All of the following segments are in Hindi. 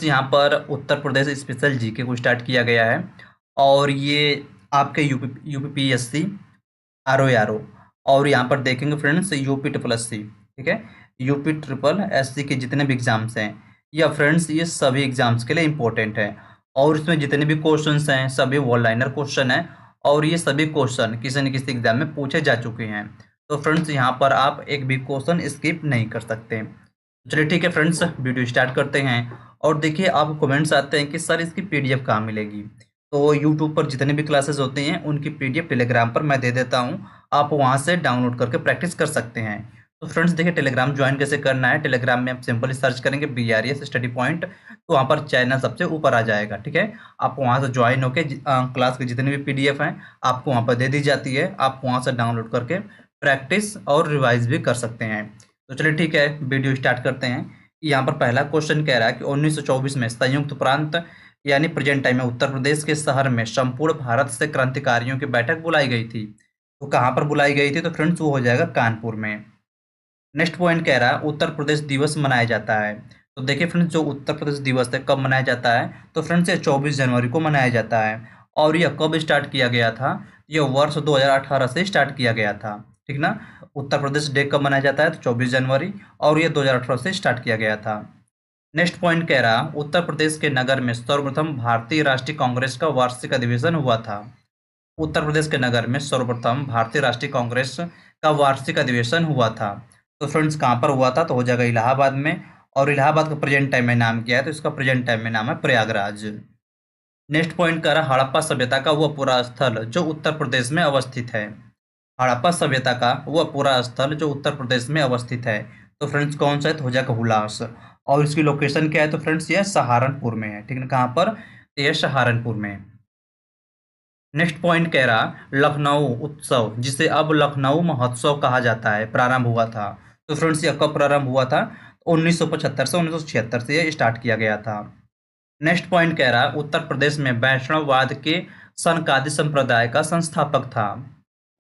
यहाँ पर उत्तर प्रदेश स्पेशल जीके को स्टार्ट किया गया है और ये आपके यूपीपीएससी आर ओ और यहाँ पर देखेंगे friends UP triple S C, ठीक है। यूपी ट्रिपल एस सी के जितने भी एग्जाम्स हैं या फ्रेंड्स ये सभी एग्जाम्स के लिए इम्पोर्टेंट है और इसमें जितने भी क्वेश्चंस हैं सभी वन लाइनर क्वेश्चन हैं और ये सभी क्वेश्चन किसी न किसी एग्जाम में पूछे जा चुके हैं। तो फ्रेंड्स यहाँ पर आप एक भी क्वेश्चन स्किप नहीं कर सकते। चलिए ठीक है फ्रेंड्स, वीडियो स्टार्ट करते हैं। और देखिए आप कमेंट्स आते हैं कि सर इसकी पीडीएफ कहाँ मिलेगी। तो यूट्यूब पर जितने भी क्लासेस होते हैं उनकी पीडीएफ टेलीग्राम पर मैं दे देता हूँ, आप वहाँ से डाउनलोड करके प्रैक्टिस कर सकते हैं। तो फ्रेंड्स देखिए टेलीग्राम ज्वाइन कैसे करना है। टेलीग्राम में आप सिंपली सर्च करेंगे BRES स्टडी पॉइंट, तो वहाँ पर चैनल सबसे ऊपर आ जाएगा, ठीक है। आप वहाँ से ज्वाइन होकर क्लास के जितने भी पीडीएफ हैं आपको वहाँ पर दे दी जाती है, आप वहाँ से डाउनलोड करके प्रैक्टिस और रिवाइज भी कर सकते हैं। तो चलिए ठीक है वीडियो स्टार्ट करते हैं। यहाँ पर पहला क्वेश्चन कह रहा है कि 1924 में संयुक्त प्रांत यानी प्रेजेंट टाइम में उत्तर प्रदेश के शहर में संपूर्ण भारत से क्रांतिकारियों की बैठक बुलाई गई थी। तो कहाँ पर बुलाई गई थी? तो फ्रेंड्स वो हो जाएगा कानपुर में। नेक्स्ट पॉइंट कह रहा है उत्तर प्रदेश दिवस मनाया जाता है। तो देखिए फ्रेंड्स जो उत्तर प्रदेश दिवस है कब मनाया जाता है? तो फ्रेंड्स ये 24 जनवरी को मनाया जाता है। और यह कब स्टार्ट किया गया था? यह वर्ष 2018 से स्टार्ट किया गया था, ठीक ना। उत्तर प्रदेश डे कब मनाया जाता है? तो 24 जनवरी, और यह 2018 से स्टार्ट किया गया था। नेक्स्ट पॉइंट कह रहा उत्तर प्रदेश के नगर में सर्वप्रथम भारतीय राष्ट्रीय कांग्रेस का वार्षिक अधिवेशन हुआ था। उत्तर प्रदेश के नगर में सर्वप्रथम भारतीय राष्ट्रीय कांग्रेस का वार्षिक अधिवेशन हुआ था। तो फ्रेंड्स कहाँ पर हुआ था? तो हो जाएगा इलाहाबाद में, और इलाहाबाद का प्रेजेंट टाइम में नाम क्या है? तो इसका प्रेजेंट टाइम में नाम है प्रयागराज। नेक्स्ट पॉइंट कह रहा हड़प्पा सभ्यता का वह पूरा स्थल जो उत्तर प्रदेश में अवस्थित है। हड़प्पा सभ्यता का वह पूरा स्थल जो उत्तर प्रदेश में अवस्थित है। तो फ्रेंड्स कौन सा है? तो हो जाएगा हुलास। और इसकी लोकेशन क्या है? तो फ्रेंड्स यह सहारनपुर में है, ठीक है। कहाँ पर? यह सहारनपुर में। नेक्स्ट पॉइंट कह रहा लखनऊ उत्सव जिसे अब लखनऊ महोत्सव कहा जाता है प्रारंभ हुआ था। तो फ्रेंड्स यह कब प्रारंभ हुआ था? 1975 से 1976 से यह स्टार्ट किया गया था। नेक्स्ट पॉइंट कह रहा उत्तर प्रदेश में वैष्णववाद के सनकादि संप्रदाय का संस्थापक था।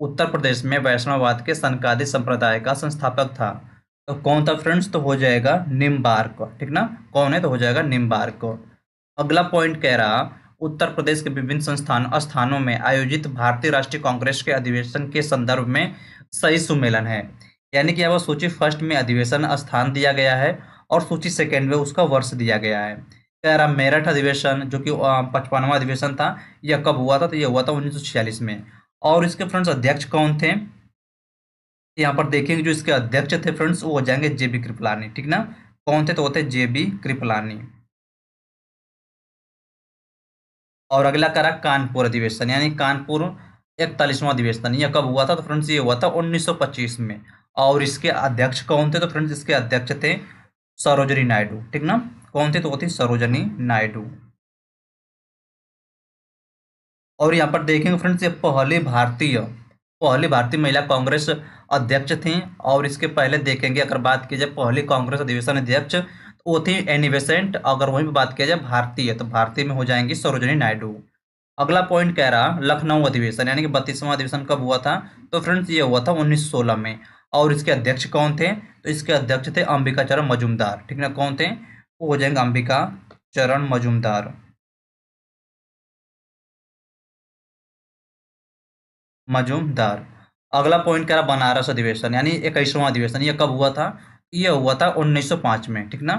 उत्तर प्रदेश में वैष्णववाद के सनकादि संप्रदाय का संस्थापक था। तो कौन था फ्रेंड्स? तो हो जाएगा निम्बार्क, ठीक ना। कौन है? तो हो जाएगा निम्बार्क। अगला पॉइंट कह रहा उत्तर प्रदेश के विभिन्न स्थानों में आयोजित भारतीय राष्ट्रीय कांग्रेस के अधिवेशन के संदर्भ में सही सुमेलन है। यानी कि अब सूची फर्स्ट में अधिवेशन स्थान दिया गया है और सूची सेकेंड में उसका वर्ष दिया गया है। कह रहा मेरठ अधिवेशन जो कि 55वां अधिवेशन था, यह कब हुआ था? तो यह हुआ था 1946 में। और इसके फ्रेंड्स अध्यक्ष कौन थे? यहाँ पर देखेंगे जो इसके अध्यक्ष थे फ्रेंड्स वो हो जाएंगे JB कृपलानी, ठीक ना। कौन थे? तो वो थे JB कृपलानी। और अगला करा कानपुर अधिवेशन, यानी कानपुर 41वां अधिवेशन, यह कब हुआ था? तो फ्रेंड्स ये हुआ था 1925 में। और इसके अध्यक्ष कौन थे? तो फ्रेंड्स इसके अध्यक्ष थे सरोजनी नायडू, ठीक ना। कौन थे? तो वो थी सरोजनी नायडू। और यहाँ पर देखेंगे फ्रेंड्स ये पहली भारतीय महिला कांग्रेस अध्यक्ष थी। और इसके पहले देखेंगे अगर बात की जाए पहली कांग्रेस अधिवेशन अध्यक्ष तो वो थी एनी बेसेंट। अगर वहीं पर बात किया जाए भारतीय तो भारतीय में हो जाएंगी सरोजनी नायडू। अगला पॉइंट कह रहा लखनऊ अधिवेशन यानी कि 32वां अधिवेशन कब हुआ था? तो फ्रेंड्स ये हुआ था 1916 में। और इसके अध्यक्ष कौन थे? तो इसके अध्यक्ष थे अंबिका चरण मजूमदार, ठीक ना। कौन थे? वो हो जाएंगे अंबिका चरण मजूमदार। मजूमदार। अगला पॉइंट कह रहा बनारस अधिवेशन यानी 21वां अधिवेशन, यह कब हुआ था? यह हुआ था 1905 में, ठीक ना।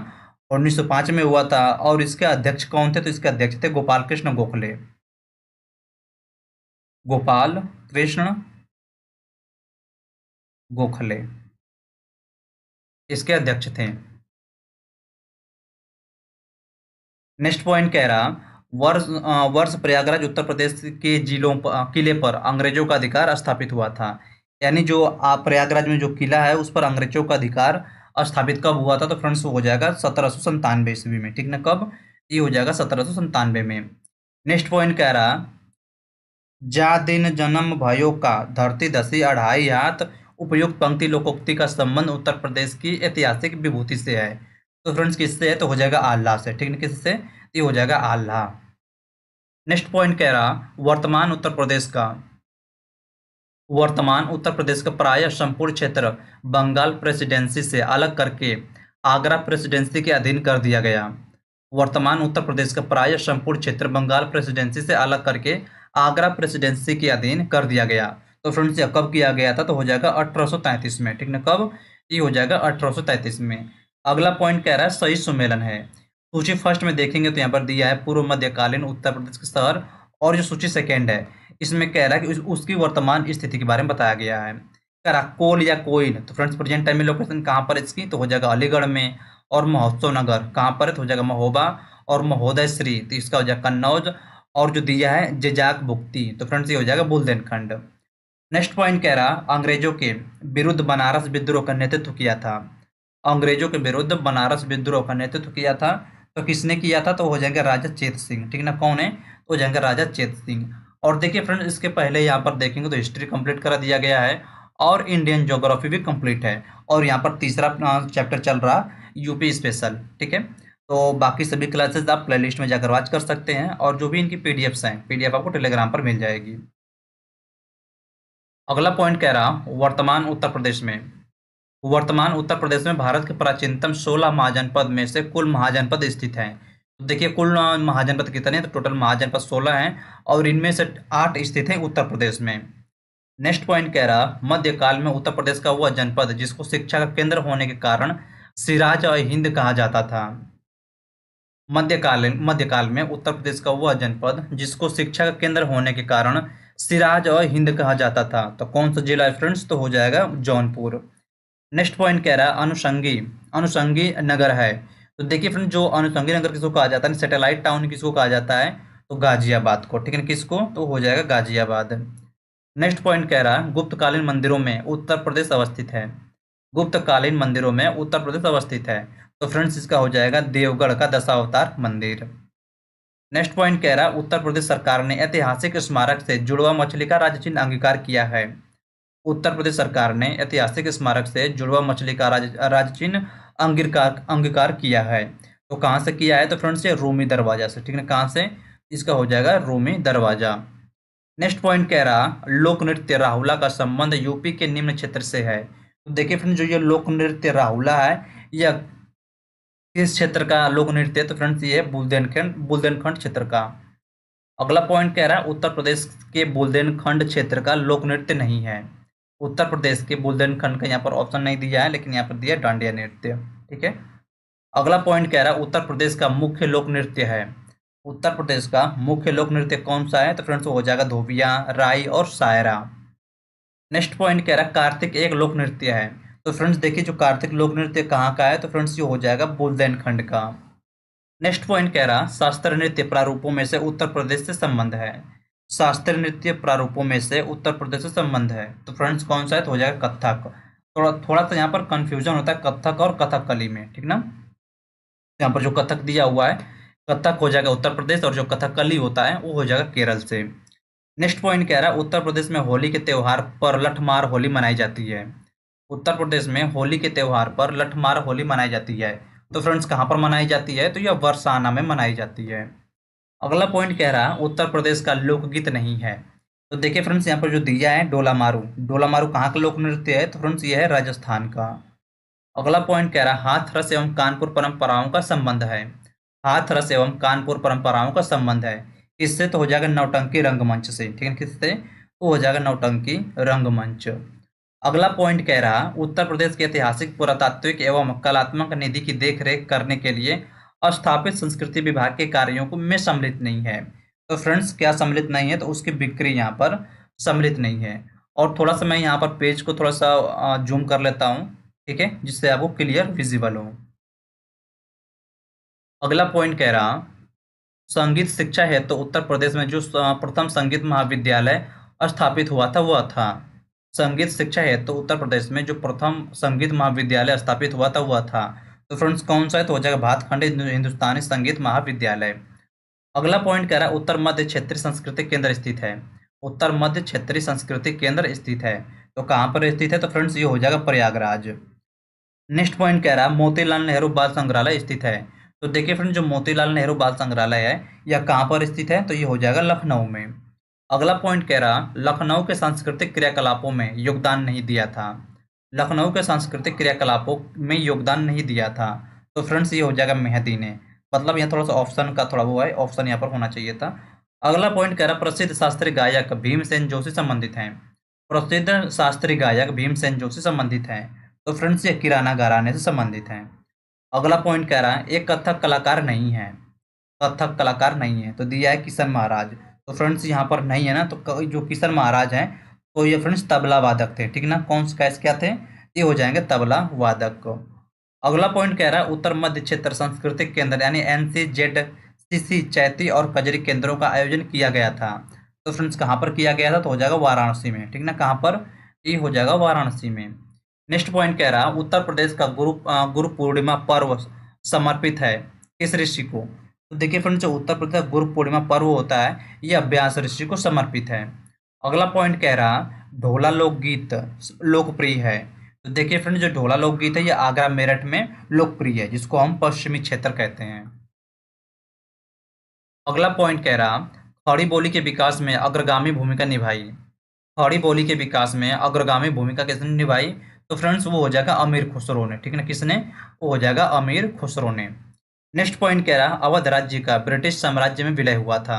1905 में हुआ था। और इसके अध्यक्ष कौन थे? तो इसके अध्यक्ष थे गोपाल कृष्ण गोखले। गोपाल कृष्ण गोखले इसके अध्यक्ष थे। नेक्स्ट पॉइंट कह रहा वर्ष प्रयागराज उत्तर प्रदेश के किले पर अंग्रेजों का अधिकार स्थापित हुआ था। यानी जो प्रयागराज में जो किला है उस पर अंग्रेजों का अधिकार स्थापित कब हुआ था? तो फ्रेंड्स हो जाएगा 1797 ईस्वी में, ठीक ना। कब? ये हो जाएगा 1797 में। नेक्स्ट पॉइंट कह रहा जा दिन जन्म भयो का धरती दसी अढ़ाई हाथ उपयुक्त पंक्ति लोकोक्ति का संबंध उत्तर प्रदेश की ऐतिहासिक विभूति से है। तो फ्रेंड्स किससे है? तो हो जाएगा आल्हा से, ठीक है। किससे? ये हो जाएगा आल्हा। नेक्स्ट पॉइंट कह रहा वर्तमान उत्तर प्रदेश का प्रायः संपूर्ण क्षेत्र बंगाल प्रेसिडेंसी से अलग करके आगरा प्रेसिडेंसी के अधीन कर दिया गया। वर्तमान उत्तर प्रदेश का प्राय संपूर्ण क्षेत्र बंगाल प्रेसिडेंसी से अलग करके आगरा प्रेसिडेंसी के अधीन कर दिया गया। तो फ्रेंड्स, यह कब किया गया था? तो हो जाएगा 1833 में, ठीक ना? कब? ये हो जाएगा 1833 में। अगला पॉइंट कह रहा है सही सुमेलन है। सूची फर्स्ट में देखेंगे तो यहाँ पर दिया है पूर्व मध्यकालीन उत्तर प्रदेश के शहर, और जो सूची सेकेंड है इसमें कह रहा है कि उसकी वर्तमान स्थिति के बारे में बताया गया है। कह रहा कोल या कोइन, तो फ्रेंड्स प्रेजेंट टाइम में लोकेशन कहाँ पर इसकी? तो हो जाएगा अलीगढ़ में। और महोत्सव नगर कहाँ पर है? तो हो जाएगा महोबा। और महोदय श्री, तो इसका हो जाएगा कन्नौज। और जो दिया है जेजाक बुक्ति, तो फ्रेंड्स ये हो जाएगा बुंदेलखंड। नेक्स्ट पॉइंट कह रहा अंग्रेजों के विरुद्ध बनारस विद्रोह का नेतृत्व किया था। अंग्रेजों के विरुद्ध बनारस विद्रोह का नेतृत्व किया था, तो किसने किया था? तो हो जाएगा राजा चेत सिंह, ठीक ना? कौन है? तो हो जाएगा राजा चेत सिंह। और देखिए फ्रेंड्स, इसके पहले यहाँ पर देखेंगे तो हिस्ट्री कंप्लीट करा दिया गया है और इंडियन ज्योग्राफी भी कंप्लीट है। और यहाँ पर तीसरा चैप्टर चल रहा यूपी स्पेशल, ठीक है? तो बाकी सभी क्लासेस आप प्लेलिस्ट में जाकर वॉच कर सकते हैं, और जो भी इनकी पीडीएफ्स हैं, पीडीएफ आपको टेलीग्राम पर मिल जाएगी। अगला पॉइंट कह रहा वर्तमान उत्तर प्रदेश में भारत के प्राचीनतम 16 महाजनपद में से कुल महाजनपद स्थित हैं। तो देखिए कुल महाजनपद कितने हैं? तो टोटल महाजनपद 16 हैं, और इनमें से 8 स्थित हैं उत्तर प्रदेश में। नेक्स्ट पॉइंट कह रहा मध्यकाल में उत्तर प्रदेश का वह जनपद जिसको शिक्षा का केंद्र होने के कारण सिराज और हिंद कहा जाता था। मध्यकाल में उत्तर प्रदेश का वह जनपद जिसको शिक्षा का केंद्र होने के कारण सिराज और हिंद कहा जाता था, तो कौन सा जिला है फ्रेंड्स? तो हो जाएगा जौनपुर। नेक्स्ट पॉइंट कह रहा है अनुषंगी नगर है। तो देखिए फ्रेंड, जो अनुषंगी नगर किसको कहा जाता है, सैटेलाइट टाउन किसको कहा जाता है? तो गाजियाबाद को, ठीक है? किसको? तो हो जाएगा गाजियाबाद। नेक्स्ट पॉइंट कह रहा है गुप्तकालीन मंदिरों में उत्तर प्रदेश अवस्थित है। गुप्तकालीन मंदिरों में उत्तर प्रदेश अवस्थित है, तो फ्रेंड्स इसका हो जाएगा देवगढ़ का दशावतार मंदिर। नेक्स्ट पॉइंट कह रहा है उत्तर प्रदेश सरकार ने ऐतिहासिक स्मारक से जुड़वा मछली का राज्य चिन्ह अंगीकार किया है। उत्तर प्रदेश सरकार ने ऐतिहासिक स्मारक से जुड़वा मछली का राज्य चिन्ह अंगीकार किया है। तो कहाँ से किया है? तो फ्रेंड्स ये रूमी दरवाजा से, ठीक है? कहाँ से? इसका हो जाएगा रूमी दरवाजा। नेक्स्ट पॉइंट कह रहा लोक नृत्य राहुला का संबंध यूपी के निम्न क्षेत्र से है। तो देखिए फ्रेंड्स, जो ये लोक नृत्य राहुला है यह किस क्षेत्र का लोक नृत्य है? तो फ्रेंड्स ये बुंदेलखंड क्षेत्र का। अगला पॉइंट कह रहा है उत्तर प्रदेश के बुंदेलखंड क्षेत्र का लोक नृत्य नहीं है। उत्तर प्रदेश के बुंदेलखंड का यहाँ पर ऑप्शन नहीं दिया है, लेकिन यहाँ पर दिया डांडिया नृत्य, ठीक है? अगला पॉइंट कह रहा है उत्तर प्रदेश का मुख्य लोक नृत्य है। उत्तर प्रदेश का मुख्य लोक नृत्य कौन सा है? तो फ्रेंड्स हो जाएगा धोबिया, राई और सायरा। नेक्स्ट पॉइंट कह रहा है कार्तिक एक लोक नृत्य है। तो फ्रेंड्स देखिए, जो कार्तिक लोक नृत्य कहाँ का है? तो फ्रेंड्स ये हो जाएगा बुंदेलखंड का। नेक्स्ट पॉइंट कह रहा शास्त्रीय नृत्य प्रारूपों में से उत्तर प्रदेश से संबंध है। शास्त्रीय नृत्य प्रारूपों में से उत्तर प्रदेश से संबंध है, तो फ्रेंड्स कौन सा है? तो हो जाएगा कथक। थोड़ा सा यहाँ पर कंफ्यूजन होता है कथक और कथकली में, ठीक ना? यहाँ पर जो कथक दिया हुआ है, कथक हो जाएगा उत्तर प्रदेश, और जो कथकली होता है वो हो जाएगा केरल से। नेक्स्ट पॉइंट कह रहा है उत्तर प्रदेश में होली के त्योहार पर लठमार होली मनाई जाती है। उत्तर प्रदेश में होली के त्योहार पर लठमार होली मनाई जाती है, तो फ्रेंड्स कहाँ पर मनाई जाती है? तो यह बरसाना में मनाई जाती है। अगला पॉइंट कह रहा है उत्तर प्रदेश का लोकगीत नहीं है। तो देखिए फ्रेंड्स, यहाँ पर जो दिया है डोला मारू, डोला मारू कहाँ का लोक नृत्य है? तो फ्रेंड्स ये है राजस्थान का। अगला पॉइंट कह रहा है हाथरस एवं कानपुर परंपराओं का संबंध है। हाथरस एवं कानपुर परंपराओं का संबंध है इससे? तो हो जाएगा नौटंकी रंगमंच से, ठीक है? किससे? तो हो जाएगा नौटंकी रंगमंच। अगला पॉइंट कह रहा उत्तर प्रदेश के ऐतिहासिक पुरातात्विक एवं कलात्मक निधि की देखरेख करने के लिए स्थापित संस्कृति विभाग के कार्यों को में सम्मिलित नहीं है। तो फ्रेंड्स क्या सम्मिलित नहीं है? तो उसकी बिक्री यहाँ पर सम्मिलित नहीं है। और थोड़ा सा मैं यहाँ पर पेज को थोड़ा सा जूम कर लेता हूँ, ठीक है, जिससे आपको क्लियर विजिबल हो। अगला पॉइंट कह रहा संगीत शिक्षा है तो उत्तर प्रदेश में जो प्रथम संगीत महाविद्यालय स्थापित हुआ था वह था। संगीत शिक्षा है तो उत्तर प्रदेश में जो प्रथम संगीत महाविद्यालय स्थापित हुआ था वह था। तो फ्रेंड्स कौन सा है? तो हो जाएगा भातखंडे हिंदुस्तानी संगीत महाविद्यालय। अगला पॉइंट कह रहा है उत्तर मध्य क्षेत्रीय सांस्कृतिक केंद्र स्थित है। उत्तर मध्य क्षेत्रीय सांस्कृतिक केंद्र स्थित है, तो कहाँ पर स्थित है? तो फ्रेंड्स ये हो जाएगा प्रयागराज। नेक्स्ट पॉइंट कह रहा है मोतीलाल नेहरू बाल संग्रहालय स्थित है। तो देखिए फ्रेंड, जो मोतीलाल नेहरू बाल संग्रहालय है यह कहाँ पर स्थित है? तो ये हो जाएगा लखनऊ में। अगला पॉइंट कह रहा लखनऊ के सांस्कृतिक क्रियाकलापों में योगदान नहीं दिया था। लखनऊ के सांस्कृतिक क्रियाकलापों में योगदान नहीं दिया था, तो फ्रेंड्स ये हो जाएगा मेहदी ने। मतलब यहाँ थोड़ा सा ऑप्शन का थोड़ा वो है, ऑप्शन यहाँ पर होना चाहिए था। अगला पॉइंट कह रहा प्रसिद्ध शास्त्रीय गायक भीमसेन जोशी संबंधित हैं। प्रसिद्ध शास्त्रीय गायक भीमसेन जोशी संबंधित हैं। तो फ्रेंड्स ये किराना घराने से संबंधित हैं। अगला पॉइंट कह रहा है एक कथक कलाकार नहीं है। कथक कलाकार नहीं है तो दिया है किशन महाराज। तो फ्रेंड्स यहाँ पर नहीं है ना, तो जो किशन महाराज हैं तो ये फ्रेंड्स तबला वादक थे, ठीक ना। कौन कैसे क्या थे, ये हो जाएंगे तबला वादक। अगला पॉइंट कह रहा है उत्तर मध्य क्षेत्र सांस्कृतिक केंद्र यानी NCZCC चैती और कजरी केंद्रों का आयोजन किया गया था। तो फ्रेंड्स कहाँ पर किया गया था, तो हो जाएगा वाराणसी में, ठीक ना। कहाँ पर, ये हो जाएगा वाराणसी में। नेक्स्ट पॉइंट कह रहा उत्तर प्रदेश का गुरु पूर्णिमा पर्व समर्पित है किस ऋषि को। तो देखिए फ्रेंड्स जो उत्तर प्रदेश का गुरु पूर्णिमा पर्व होता है यह व्यास ऋषि को समर्पित है। अगला पॉइंट कह रहा ढोला लोकगीत लोकप्रिय है। तो देखिए फ्रेंड्स जो ढोला लोकगीत है ये आगरा मेरठ में लोकप्रिय है, जिसको हम पश्चिमी क्षेत्र कहते हैं। अगला पॉइंट कह रहा खड़ी बोली के विकास में अग्रगामी भूमिका निभाई। खड़ी बोली के विकास में अग्रगामी भूमिका किसने निभाई, तो फ्रेंड्स वो हो जाएगा अमीर खुसरो ने, ठीक है ना। किसने, वो हो जाएगा अमीर खुसरो ने। नेक्स्ट पॉइंट कह रहा अवध राज्य का ब्रिटिश साम्राज्य में विलय हुआ था।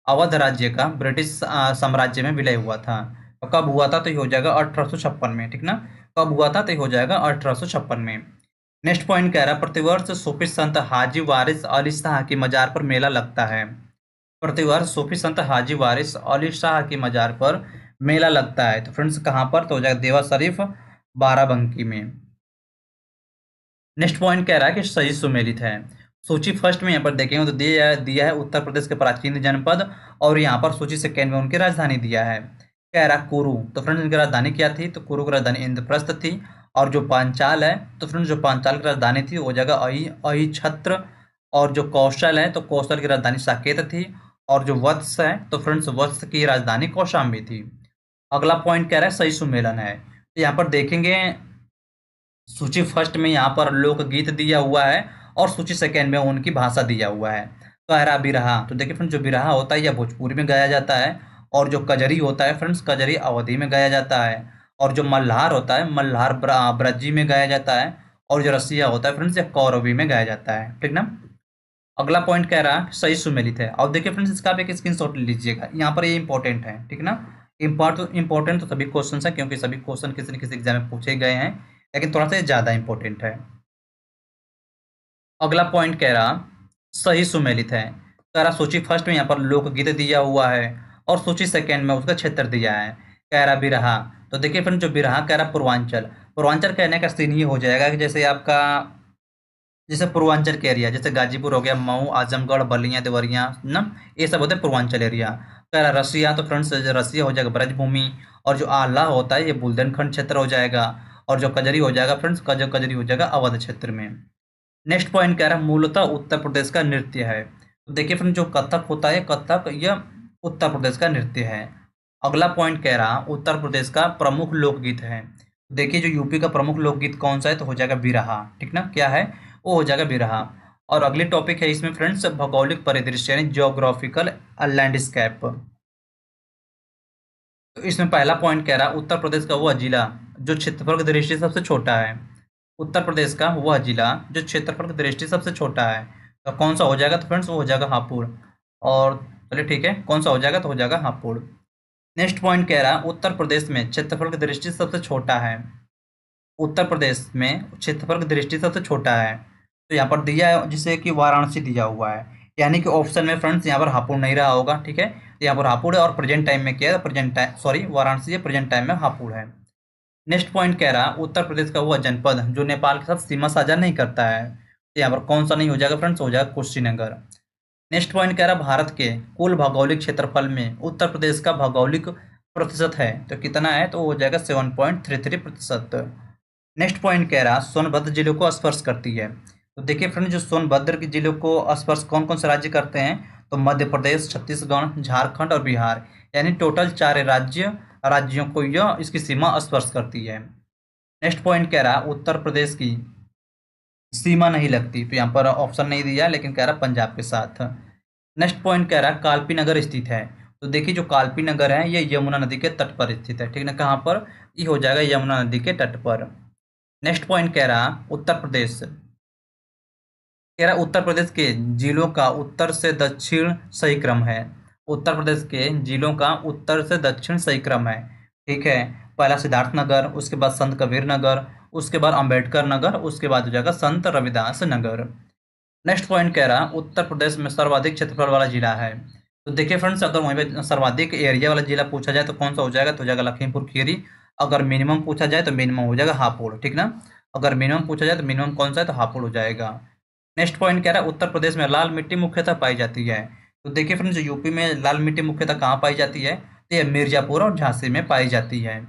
अवध राज्य का ब्रिटिश साम्राज्य में विलय हुआ था। तो कब हुआ था, तो ये हो जाएगा 1856 में, ठीक ना। कब हुआ था, तो ये हो जाएगा 1856 में। नेक्स्ट पॉइंट कह रहा प्रतिवर्ष सूफी संत हाजी वारिस अली शाह की मजार पर मेला लगता है। प्रतिवर्ष सूफी संत हाजी वारिस अली शाह की मजार पर मेला लगता है। तो फ्रेंड्स कहाँ पर, तो हो जाएगा देवा शरीफ बाराबंकी में। नेक्स्ट पॉइंट कह रहा है कि सही सुमेलित है। सूची फर्स्ट में यहाँ पर देखेंगे तो दिया है उत्तर प्रदेश के प्राचीन जनपद, और यहाँ पर सूची सेकेंड में उनकी राजधानी दिया है। कह रहा कुरु, तो फ्रेंड्स इनकी राजधानी क्या थी, तो कुरु की राजधानी इंद्रप्रस्थ थी। और जो पांचाल है, तो फ्रेंड्स जो पांचाल की राजधानी थी वो जगह अहि छत्र। और जो कौशल है तो कौशल की राजधानी साकेत थी। और जो वत्स है तो फ्रेंड्स वत्स की राजधानी कौशाम्बी थी। अगला पॉइंट कह रहा है सही सुमेलन है। तो यहाँ पर देखेंगे सूची फर्स्ट में यहाँ पर लोकगीत दिया हुआ है, और सूची सेकेंड में उनकी भाषा दिया हुआ है। कह रहा बिरहा, तो देखिए फ्रेंड्स जो बिरहा होता है यह भोजपुरी में गाया जाता है। और जो कजरी होता है फ्रेंड्स कजरी अवधी में गाया जाता है। और जो मल्हार होता है मल्हार ब्रजी में गाया जाता है। और जो रसिया होता है फ्रेंड्स यह कौरवी में गाया जाता है, ठीक ना। अगला पॉइंट कह रहा है सही सुमेलित है। और देखिए फ्रेंड्स इसका भी एक स्क्रीनशॉट लीजिएगा, यहाँ पर ये इंपॉर्टेंट है, ठीक ना। इंपॉर्टेंट तो सभी क्वेश्चन है, क्योंकि सभी क्वेश्चन किसी न किसी एग्जाम में पूछे गए हैं, लेकिन थोड़ा सा ज़्यादा इंपॉर्टेंट है। अगला पॉइंट कह रहा सही सुमेलित है। कह रहा सूची फर्स्ट में यहाँ पर लोकगीत दिया हुआ है, और सूची सेकेंड में उसका क्षेत्र दिया है। कह रहा बिरहा, तो देखिए फ्रेंड जो बिरहा कह रहा पूर्वांचल। पूर्वांचल कहने का सीन ये हो जाएगा कि जैसे आपका, जैसे पूर्वांचल के एरिया जैसे गाजीपुर हो गया, मऊ, आजमगढ़, बलिया, देवरिया ना, ये सब होते हैं पूर्वांचल एरिया। कह रहा रसिया, तो फ्रेंड्स रसिया हो जाएगा ब्रजभूमि। और जो आला होता है ये बुंदेलखंड क्षेत्र हो जाएगा। और जो कजरी हो जाएगा फ्रेंड्स कजरी हो जाएगा अवध क्षेत्र में। नेक्स्ट पॉइंट कह रहा है मूलतः उत्तर प्रदेश का नृत्य है। तो देखिए फ्रेंड जो कथक होता है कथक यह उत्तर प्रदेश का नृत्य है। अगला पॉइंट कह रहा उत्तर प्रदेश का प्रमुख लोकगीत है। देखिए जो यूपी का प्रमुख लोकगीत कौन सा है, तो हो जाएगा बिरहा, ठीक ना। क्या है, वो हो जाएगा बिरहा। और अगली टॉपिक है इसमें फ्रेंड्स भौगोलिक परिदृश्य यानी जियोग्राफिकल लैंडस्केप। तो इसमें पहला पॉइंट कह रहा उत्तर प्रदेश का वह जिला जो क्षेत्रफल की दृष्टि से सबसे छोटा है। उत्तर प्रदेश का वह जिला जो क्षेत्रफल की दृष्टि से सबसे छोटा है, तो कौन सा हो जाएगा, तो फ्रेंड्स वो हो जाएगा हापुड़। और चलिए ठीक है, कौन सा हो जाएगा, तो हो जाएगा हापुड़। नेक्स्ट पॉइंट कह रहा उत्तर प्रदेश में क्षेत्रफल की दृष्टि से सबसे छोटा है। उत्तर प्रदेश में क्षेत्रफल की दृष्टि से सबसे छोटा है, तो यहाँ पर दिया है जिसे कि वाराणसी दिया हुआ है। यानी कि ऑप्शन में फ्रेंड्स यहाँ पर हापुड़ नहीं रहा होगा, ठीक है। तो यहाँ पर हापुड़ है, और प्रेजेंट टाइम में क्या है, प्रेजेंट टाइम सॉरी वाराणसी है, प्रेजेंट टाइम में हापुड़ है। नेक्स्ट पॉइंट कह रहा उत्तर प्रदेश का वह जनपद जो नेपाल के साथ सीमा साझा नहीं करता है, तो यहाँ पर कौन सा नहीं हो जाएगा फ्रेंड्स, हो जाएगा कुशीनगर। नेक्स्ट पॉइंट कह रहा भारत के कुल भौगोलिक क्षेत्रफल में उत्तर प्रदेश का भौगोलिक प्रतिशत है, तो कितना है, तो हो जाएगा 7.33%। नेक्स्ट पॉइंट कह रहा सोनभद्र जिले को स्पर्श करती है। तो देखिए फ्रेंड जो सोनभद्र के जिले को स्पर्श कौन कौन से राज्य करते हैं, तो मध्य प्रदेश, छत्तीसगढ़, झारखंड और बिहार, यानी टोटल 4 राज्यों को यह इसकी सीमा स्पर्श करती है। नेक्स्ट पॉइंट कह रहा उत्तर प्रदेश की सीमा नहीं लगती, तो यहाँ पर ऑप्शन नहीं दिया, लेकिन कह रहा पंजाब के साथ। नेक्स्ट पॉइंट कह रहा कालपी नगर स्थित है। तो देखिए जो कालपी नगर है ये यमुना नदी के तट पर स्थित है, ठीक ना। कहाँ पर, ये हो जाएगा यमुना नदी के तट पर। नेक्स्ट पॉइंट कह रहा उत्तर प्रदेश कह रहा उत्तर प्रदेश के जिलों का उत्तर से दक्षिण सही क्रम है। उत्तर प्रदेश के जिलों का उत्तर से दक्षिण सही क्रम है। ठीक है, पहला सिद्धार्थ नगर, उसके बाद संत कबीर नगर, उसके बाद अंबेडकर नगर, उसके बाद हो जाएगा संत रविदास नगर। नेक्स्ट पॉइंट कह रहा उत्तर प्रदेश में सर्वाधिक क्षेत्रफल वाला जिला है। तो देखिए फ्रेंड्स, अगर वहीं पे सर्वाधिक एरिया वाला जिला पूछा जाए तो कौन सा हो जाएगा, तो हो जाएगा लखीमपुर खीरी। अगर मिनिमम पूछा जाए तो मिनिमम हो जाएगा हापुड़। ठीक ना, अगर मिनिमम पूछा जाए तो मिनिमम कौन सा है, तो हापुड़ हो जाएगा। नेक्स्ट पॉइंट कह रहा है उत्तर प्रदेश में लाल मिट्टी मुख्यतः पाई जाती है। तो देखिए फ्रेंड्स, यूपी में लाल मिट्टी मुख्यतः कहाँ पाई जाती है, तो ये मिर्जापुर और झांसी में पाई जाती है।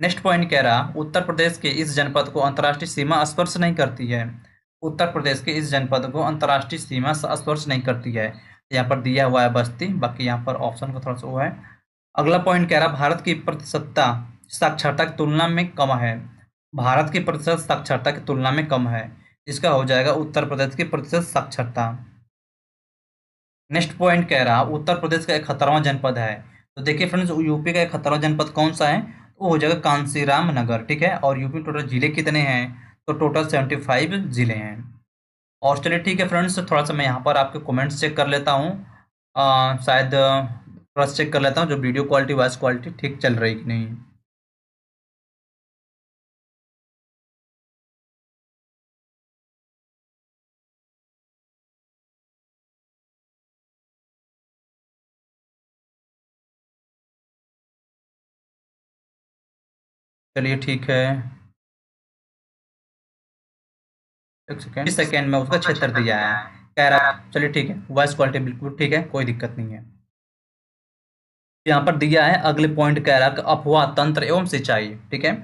नेक्स्ट पॉइंट कह रहा उत्तर प्रदेश के इस जनपद को अंतर्राष्ट्रीय सीमा स्पर्श नहीं करती है। उत्तर प्रदेश के इस जनपद को अंतर्राष्ट्रीय सीमा स्पर्श नहीं करती है। यहाँ पर दिया हुआ है बस्ती, बाकी यहाँ पर ऑप्शन का थोड़ा सा वो है। अगला पॉइंट कह रहा भारत की प्रतिशतता साक्षरता की तुलना में कम है। भारत की प्रतिशत साक्षरता की तुलना में कम है, इसका हो जाएगा उत्तर प्रदेश की प्रतिशत साक्षरता। नेक्स्ट पॉइंट कह रहा उत्तर प्रदेश का 71वां जनपद है। तो देखिए फ्रेंड्स, यूपी का 71वां जनपद कौन सा है, तो वो हो जाएगा कांसीराम नगर। ठीक है, और यूपी में टोटल जिले कितने हैं, तो टोटल 75 जिले हैं। और चलिए ठीक है फ्रेंड्स, थोड़ा सा मैं यहाँ पर आपके कमेंट्स चेक कर लेता हूँ। शायद क्रॉस चेक कर लेता हूँ जो वीडियो क्वालिटी वॉइस क्वालिटी ठीक चल रही कि नहीं। चलिए ठीक है, एक सेकेंड, इस सेकेंड में उसका क्षेत्र दिया है, कह रहा चलिए ठीक है, वॉइस क्वालिटी बिल्कुल ठीक है, कोई दिक्कत नहीं है। यहाँ पर दिया है अगले पॉइंट, कह रहा कि अफवाह तंत्र एवं सिंचाई। ठीक है,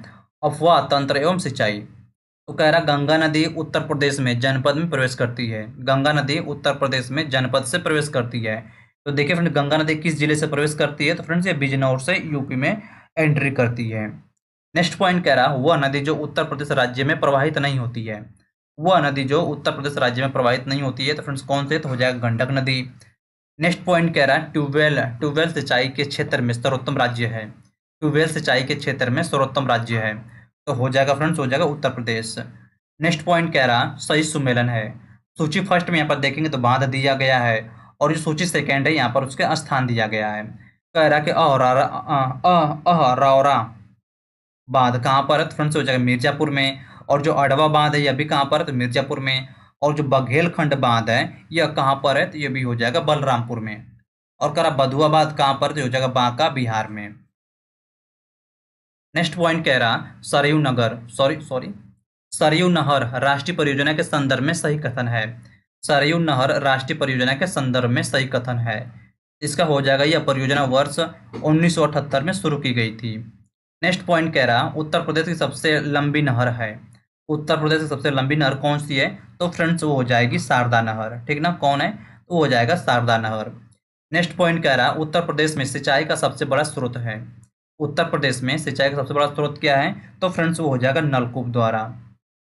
अफवाह तंत्र एवं सिंचाई। तो कह रहा गंगा नदी उत्तर प्रदेश में जनपद में प्रवेश करती है। गंगा नदी उत्तर प्रदेश में जनपद से प्रवेश करती है। तो देखिए फ्रेंड, गंगा नदी किस जिले से प्रवेश करती है, तो फ्रेंड्स ये बिजनौर से यूपी में एंट्री करती है। नेक्स्ट पॉइंट कह रहा वह नदी जो उत्तर प्रदेश राज्य में प्रवाहित नहीं होती है। वह नदी जो उत्तर प्रदेश राज्य में प्रवाहित नहीं होती है, तो फ्रेंड्स कौन से, तो हो जाएगा गंडक नदी। नेक्स्ट पॉइंट कह रहा है ट्यूबवेल ट्यूबवेल सिंचाई के क्षेत्र में सर्वोत्तम राज्य है। ट्यूबवेल सिंचाई के क्षेत्र में सर्वोत्तम राज्य है, तो हो जाएगा फ्रेंड्स, हो जाएगा उत्तर प्रदेश। नेक्स्ट पॉइंट कह रहा सही सुमेलन है। सूची फर्स्ट में यहाँ पर देखेंगे तो बांध दिया गया है, और जो सूची सेकेंड है यहाँ पर उसके स्थान दिया गया है। कह रहा कि अहरौरा बांध कहाँ पर है, तो फ्रेंड्स हो जाएगा मिर्जापुर में। और जो अडवा बांध है यह भी कहाँ पर है, तो मिर्जापुर में। और जो बघेलखंड बांध है यह कहाँ पर है, तो यह भी हो जाएगा बलरामपुर में। और कह रहा बधुआ बांध कहाँ पर, तो हो जाएगा बांका बिहार में। नेक्स्ट पॉइंट कह रहा सरयू नगर सॉरी सॉरी सरयू नहर राष्ट्रीय परियोजना के संदर्भ में सही कथन है। सरयू नहर राष्ट्रीय परियोजना के संदर्भ में सही कथन है, इसका हो जाएगा यह परियोजना वर्ष 1978 में शुरू की गई थी। नेक्स्ट पॉइंट कह रहा उत्तर प्रदेश की सबसे लंबी नहर है। उत्तर प्रदेश की सबसे लंबी नहर कौन सी है, तो फ्रेंड्स वो हो जाएगी शारदा नहर। ठीक ना, कौन है, तो वो हो जाएगा शारदा नहर। नेक्स्ट पॉइंट कह रहा उत्तर प्रदेश में सिंचाई का सबसे बड़ा स्रोत है। उत्तर प्रदेश में सिंचाई का सबसे बड़ा स्रोत क्या है, तो फ्रेंड्स वो हो जाएगा नलकूप द्वारा।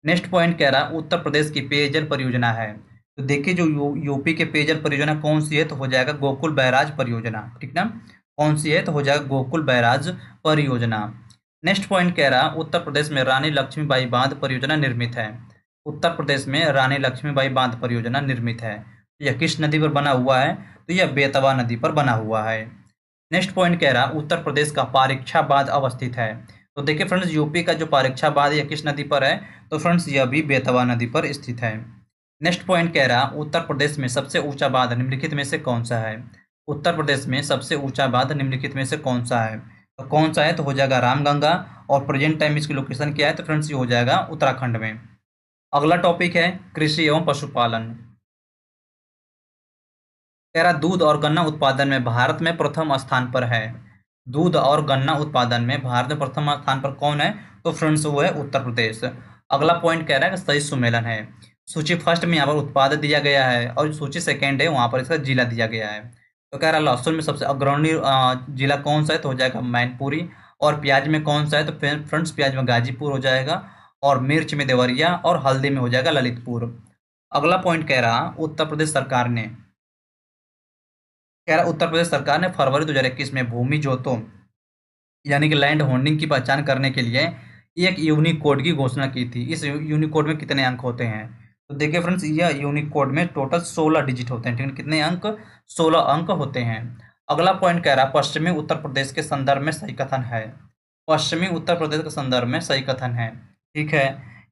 नेक्स्ट पॉइंट कह रहा उत्तर प्रदेश की पेयजल परियोजना है। तो देखिए जो यूपी के पेयजल परियोजना कौन सी है, तो हो जाएगा गोकुल बैराज परियोजना। ठीक ना, कौन सी है, तो हो जाएगा गोकुल बैराज परियोजना। नेक्स्ट पॉइंट कह रहा उत्तर प्रदेश में रानी लक्ष्मीबाई बांध परियोजना निर्मित है। उत्तर प्रदेश में रानी लक्ष्मीबाई बांध परियोजना निर्मित है। यह किस नदी पर बना हुआ है, तो यह बेतवा नदी पर बना हुआ है। नेक्स्ट पॉइंट कह रहा उत्तर प्रदेश का पारीक्षा बांध अवस्थित है। तो देखिए फ्रेंड्स, यूपी का जो पारीक्षा बांध यह किस नदी पर है, तो फ्रेंड्स यह भी बेतवा नदी पर स्थित है। नेक्स्ट पॉइंट कह रहा उत्तर प्रदेश में सबसे ऊंचा बांध निम्नलिखित में से कौन सा है। उत्तर प्रदेश में सबसे ऊंचा बांध निम्नलिखित में से कौन सा है, तो कौन सा है, तो हो जाएगा रामगंगा। और प्रेजेंट टाइम इसकी लोकेशन क्या है, तो फ्रेंड्स ये हो जाएगा उत्तराखंड में। अगला टॉपिक है कृषि एवं पशुपालन। कह रहा दूध और गन्ना उत्पादन में भारत में प्रथम स्थान पर है। दूध और गन्ना उत्पादन में भारत में प्रथम स्थान पर कौन है, तो फ्रेंड्स वो है उत्तर प्रदेश। अगला पॉइंट कह रहा है कि सही सुमेलन है। सूची फर्स्ट में यहाँ पर उत्पाद दिया गया है, और सूची सेकेंड है वहाँ पर इसका जिला दिया गया है। तो कह रहा लहसुन में सबसे अग्रणी जिला कौन सा है, तो हो जाएगा मैनपुरी। और प्याज में कौन सा है, तो फ्रेंड्स प्याज में गाजीपुर हो जाएगा। और मिर्च में देवरिया, और हल्दी में हो जाएगा ललितपुर। अगला पॉइंट कह रहा उत्तर प्रदेश सरकार ने, कह रहा उत्तर प्रदेश सरकार ने फरवरी 2021 में भूमि जोतों यानी कि लैंड होल्डिंग की पहचान करने के लिए एक यूनिकोड की घोषणा की थी। इस यूनिकोड में कितने अंक होते हैं, तो देखिए फ्रेंड्स, यह यूनिकोड में टोटल 16 डिजिट होते हैं, ठीक है, कितने अंक? 16 अंक होते हैं। अगला पॉइंट कह रहा है पश्चिमी उत्तर प्रदेश के संदर्भ में सही कथन है। पश्चिमी उत्तर प्रदेश के संदर्भ में सही कथन है, ठीक है।